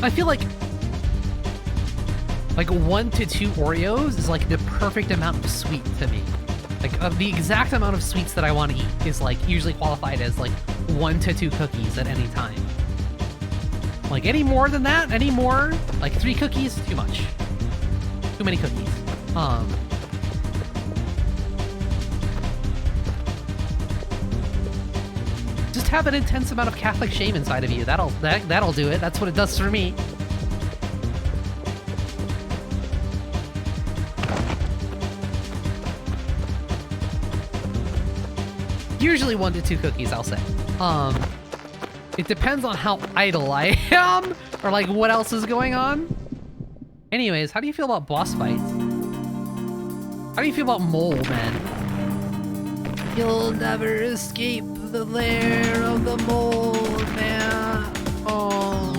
I feel like 1 to 2 Oreos is like the perfect amount of sweet to me. Like the exact amount of sweets that I want to eat is like usually qualified as like 1 to 2 cookies at any time. Like any more than that, any more, like 3 cookies, too much. Too many cookies. Just have an intense amount of Catholic shame inside of you. That'll do it. That's what it does for me. Usually 1 to 2 cookies, I'll say. It depends on how idle I am, or like what else is going on. Anyways, how do you feel about boss fights? How do you feel about mole men? You'll never escape the lair of the mole man. Oh.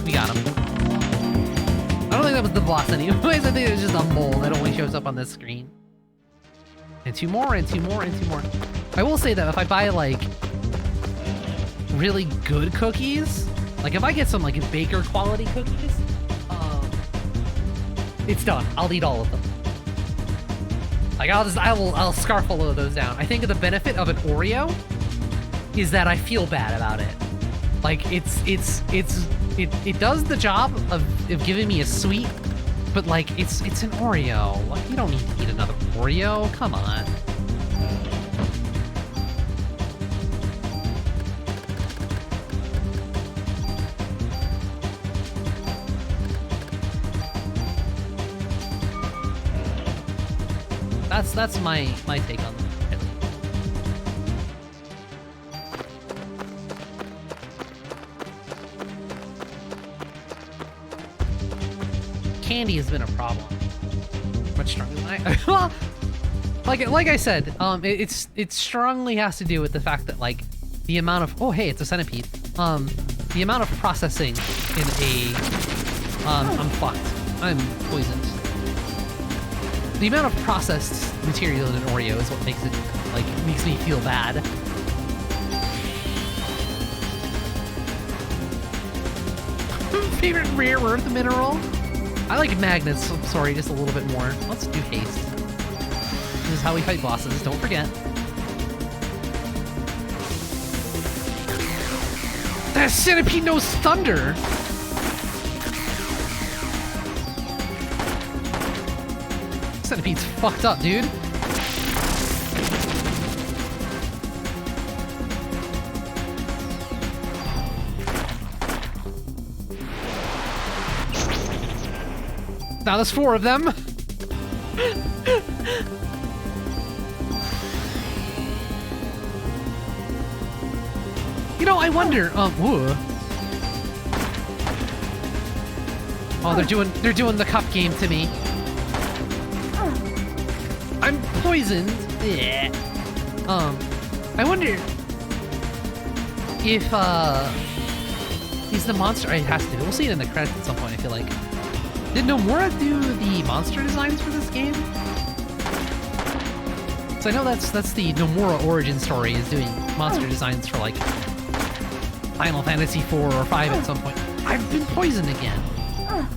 We got him. I don't think that was the boss anyways. I think it was just a mole that only shows up on this screen. And 2 more, and 2 more, and 2 more. I will say that if I buy, like, really good cookies, like, if I get some, like, baker quality cookies, it's done. I'll eat all of them. Like, I'll scarf all of those down. I think the benefit of an Oreo is that I feel bad about it. Like, it does the job of giving me a sweet, but like, it's an Oreo. Like, you don't need to eat another Oreo. Come on. That's my take on it. Candy has been a problem. Much stronger than I. Well, like I said, it strongly has to do with the fact that like the amount of hey, it's a centipede. The amount of processing in a I'm fucked. I'm poisoned. The amount of processed material in an Oreo is what makes it makes me feel bad. Favorite rare earth mineral? I like magnets, I'm sorry, just a little bit more. Let's do haste. This is how we fight bosses, don't forget. That centipede knows thunder! Centipede's fucked up, dude. Now there's 4 of them. You know, I wonder. Whoa. Oh, they're doing the cup game to me. I'm poisoned. Yeah. I wonder if he's the monster. It has to. We'll see it in the credits at some point. I feel like. Did Nomura do the monster designs for this game? So I know that's the Nomura origin story, is doing monster designs for like Final Fantasy 4 or 5 at some point. I've been poisoned again. I'm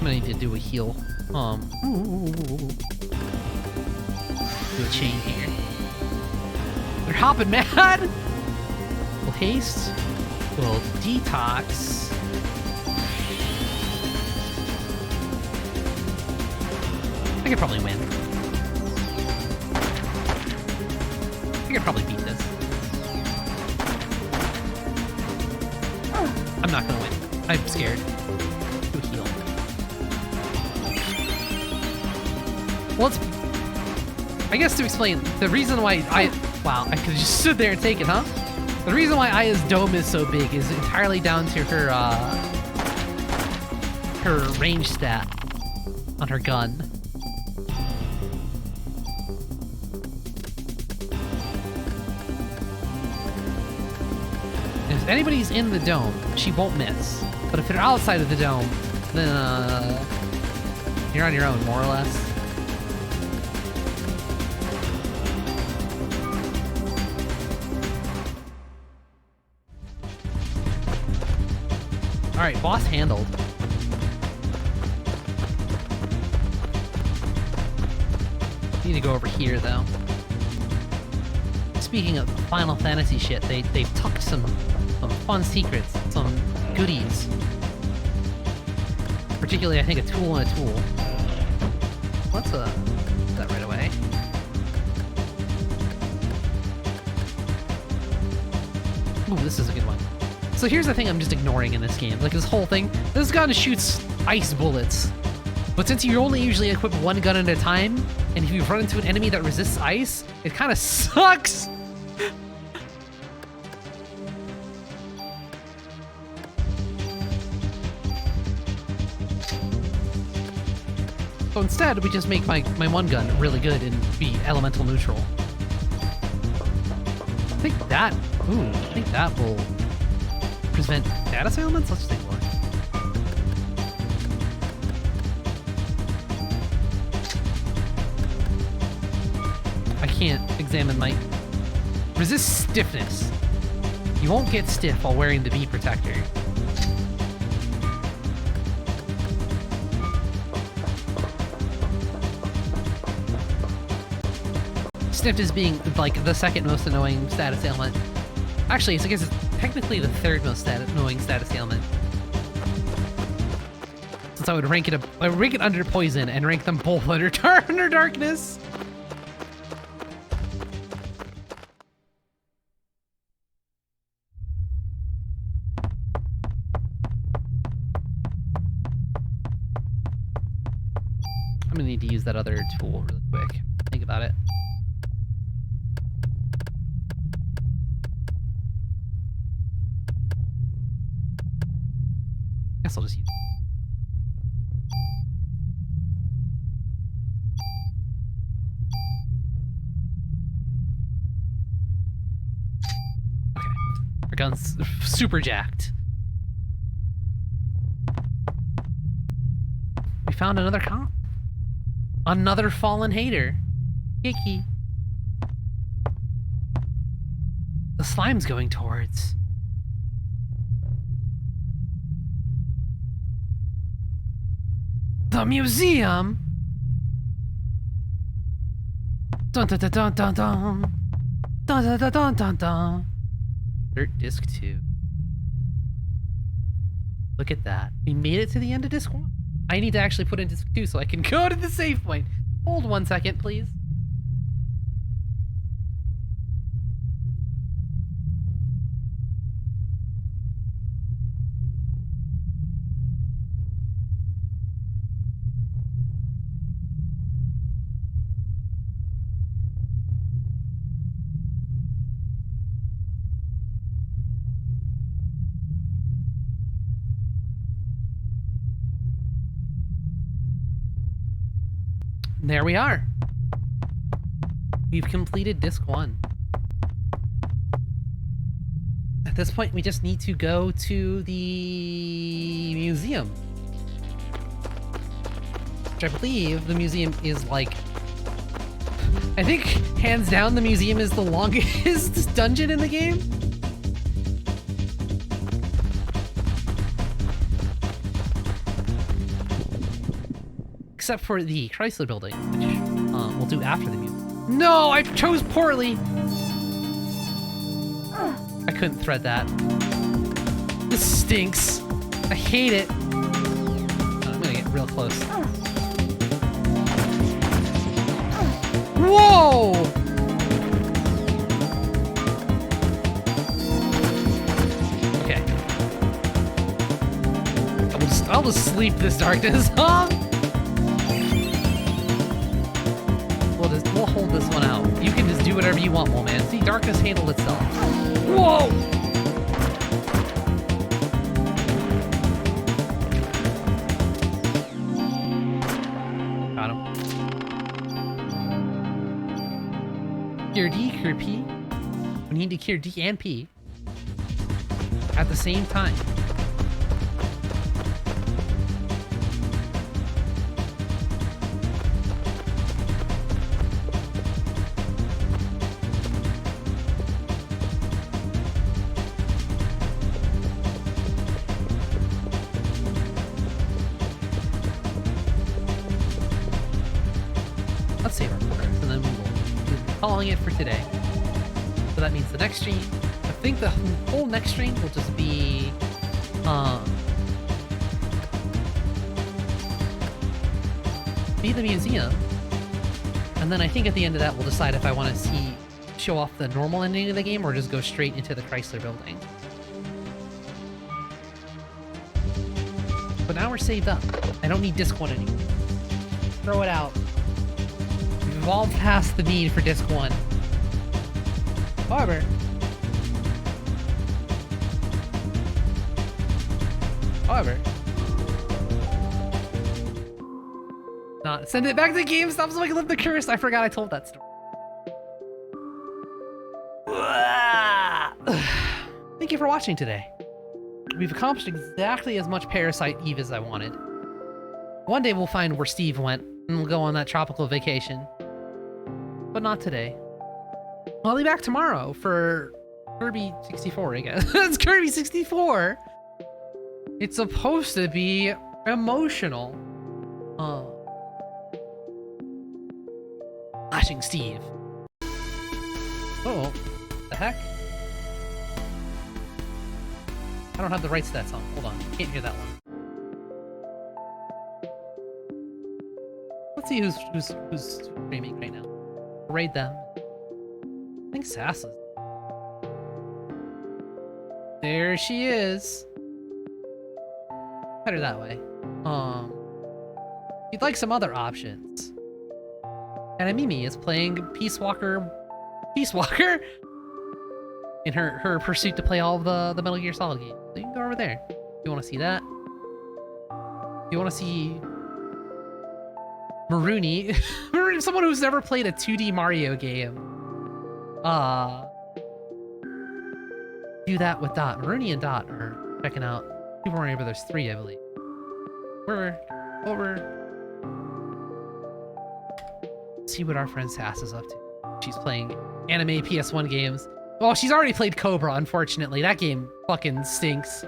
gonna need to do a heal. Do a chain here. They're hopping mad. We'll haste. We'll detox. I could probably win. I could probably beat this. I'm not gonna win. I'm scared. Do a heal. Well, I guess to explain, the reason why wow, I could just sit there and take it, huh? The reason why Aya's dome is so big is entirely down to her, her range stat on her gun. If anybody's in the dome, she won't miss. But if they're outside of the dome, then, you're on your own, more or less. Alright, boss handled. Need to go over here, though. Speaking of Final Fantasy shit, they've tucked some fun secrets, some goodies. Particularly, I think, a tool and a tool. Let's, do that right away. Ooh, this is a good one. So here's the thing I'm just ignoring in this game. Like, this whole thing, this gun shoots ice bullets. But since you only usually equip one gun at a time, and if you run into an enemy that resists ice, it kind of sucks! So instead, we just make my one gun really good and be elemental neutral. I think that will prevent data ailments? Let's take a look. I can't examine my... Resist stiffness. You won't get stiff while wearing the bee protector. Stiff is being, like, the second most annoying status ailment. Actually, I guess it's technically the third most annoying status ailment. Since I would rank it under poison and rank them both under darkness. I'm gonna need that other tool really quick. Think about it. Guess I'll just use. Okay, our gun's super jacked. We found another comp. Another fallen hater. Kiki. The slime's going towards. The museum. Dun dun dun dun dun dun. Dun dun dun dun dun dun. Dirt disc 2. Look at that. We made it to the end of disc 1. I need to actually put in disc 2 so I can go to the save point. Hold 1 second, please. There we are. We've completed disc 1. At this point, we just need to go to the museum. Which I believe the museum is like... I think, hands down, the museum is the longest dungeon in the game. Except for the Chrysler building, which we'll do after the museum. No, I chose poorly. I couldn't thread that. This stinks. I hate it. I'm gonna get real close. Whoa! Okay. I'll just sleep this darkness off. We'll hold this one out. You can just do whatever you want, man. See, darkness handled itself. Whoa! Got him. Cure D, cure P. We need to cure D and P at the same time. Let's save our progress, and then we'll be calling it for today. So that means the next stream, I think the whole next stream will just be, the museum. And then I think at the end of that, we'll decide if I want to show off the normal ending of the game or just go straight into the Chrysler building. But now we're saved up. I don't need disc 1 anymore. Throw it out. We've evolved past the need for disc 1. However, not send it back to GameStop so I can live the curse. I forgot I told that story. Thank you for watching today. We've accomplished exactly as much Parasite Eve as I wanted. One day we'll find where Steve went, and we'll go on that tropical vacation. But not today. I'll be back tomorrow for Kirby 64, I guess. It's Kirby 64! It's supposed to be emotional. Flashing Steve. Oh, the heck? I don't have the rights to that song. Hold on, can't hear that one. Let's see who's streaming right now. Raid them. I think Sass is. There she is. Better that way. You'd like some other options. And Mimi is playing Peace Walker in her pursuit to play all of the Metal Gear Solid games. So you can go over there if you want to see that. If you want to see Maruni, someone who's never played a 2D Mario game, do that with Dot. Maruni and Dot are checking out Super Mario Brothers 3, I believe. We're over. See what our friend Sass is up to. She's playing anime PS1 games. Well, she's already played Cobra, unfortunately. That game fucking stinks.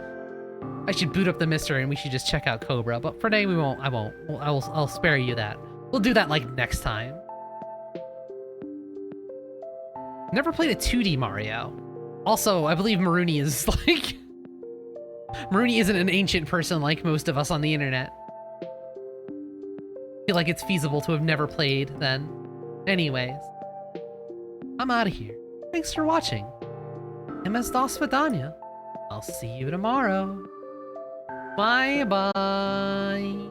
I should boot up the Mister and we should just check out Cobra. But for today, we won't. I won't. I'll spare you that. We'll do that like next time. Never played a 2D Mario. Also, I believe Maruni is like... Maruni isn't an ancient person like most of us on the internet. I feel like it's feasible to have never played then. Anyways, I'm out of here. Thanks for watching. MS Dos Vidania. I'll see you tomorrow. Bye bye.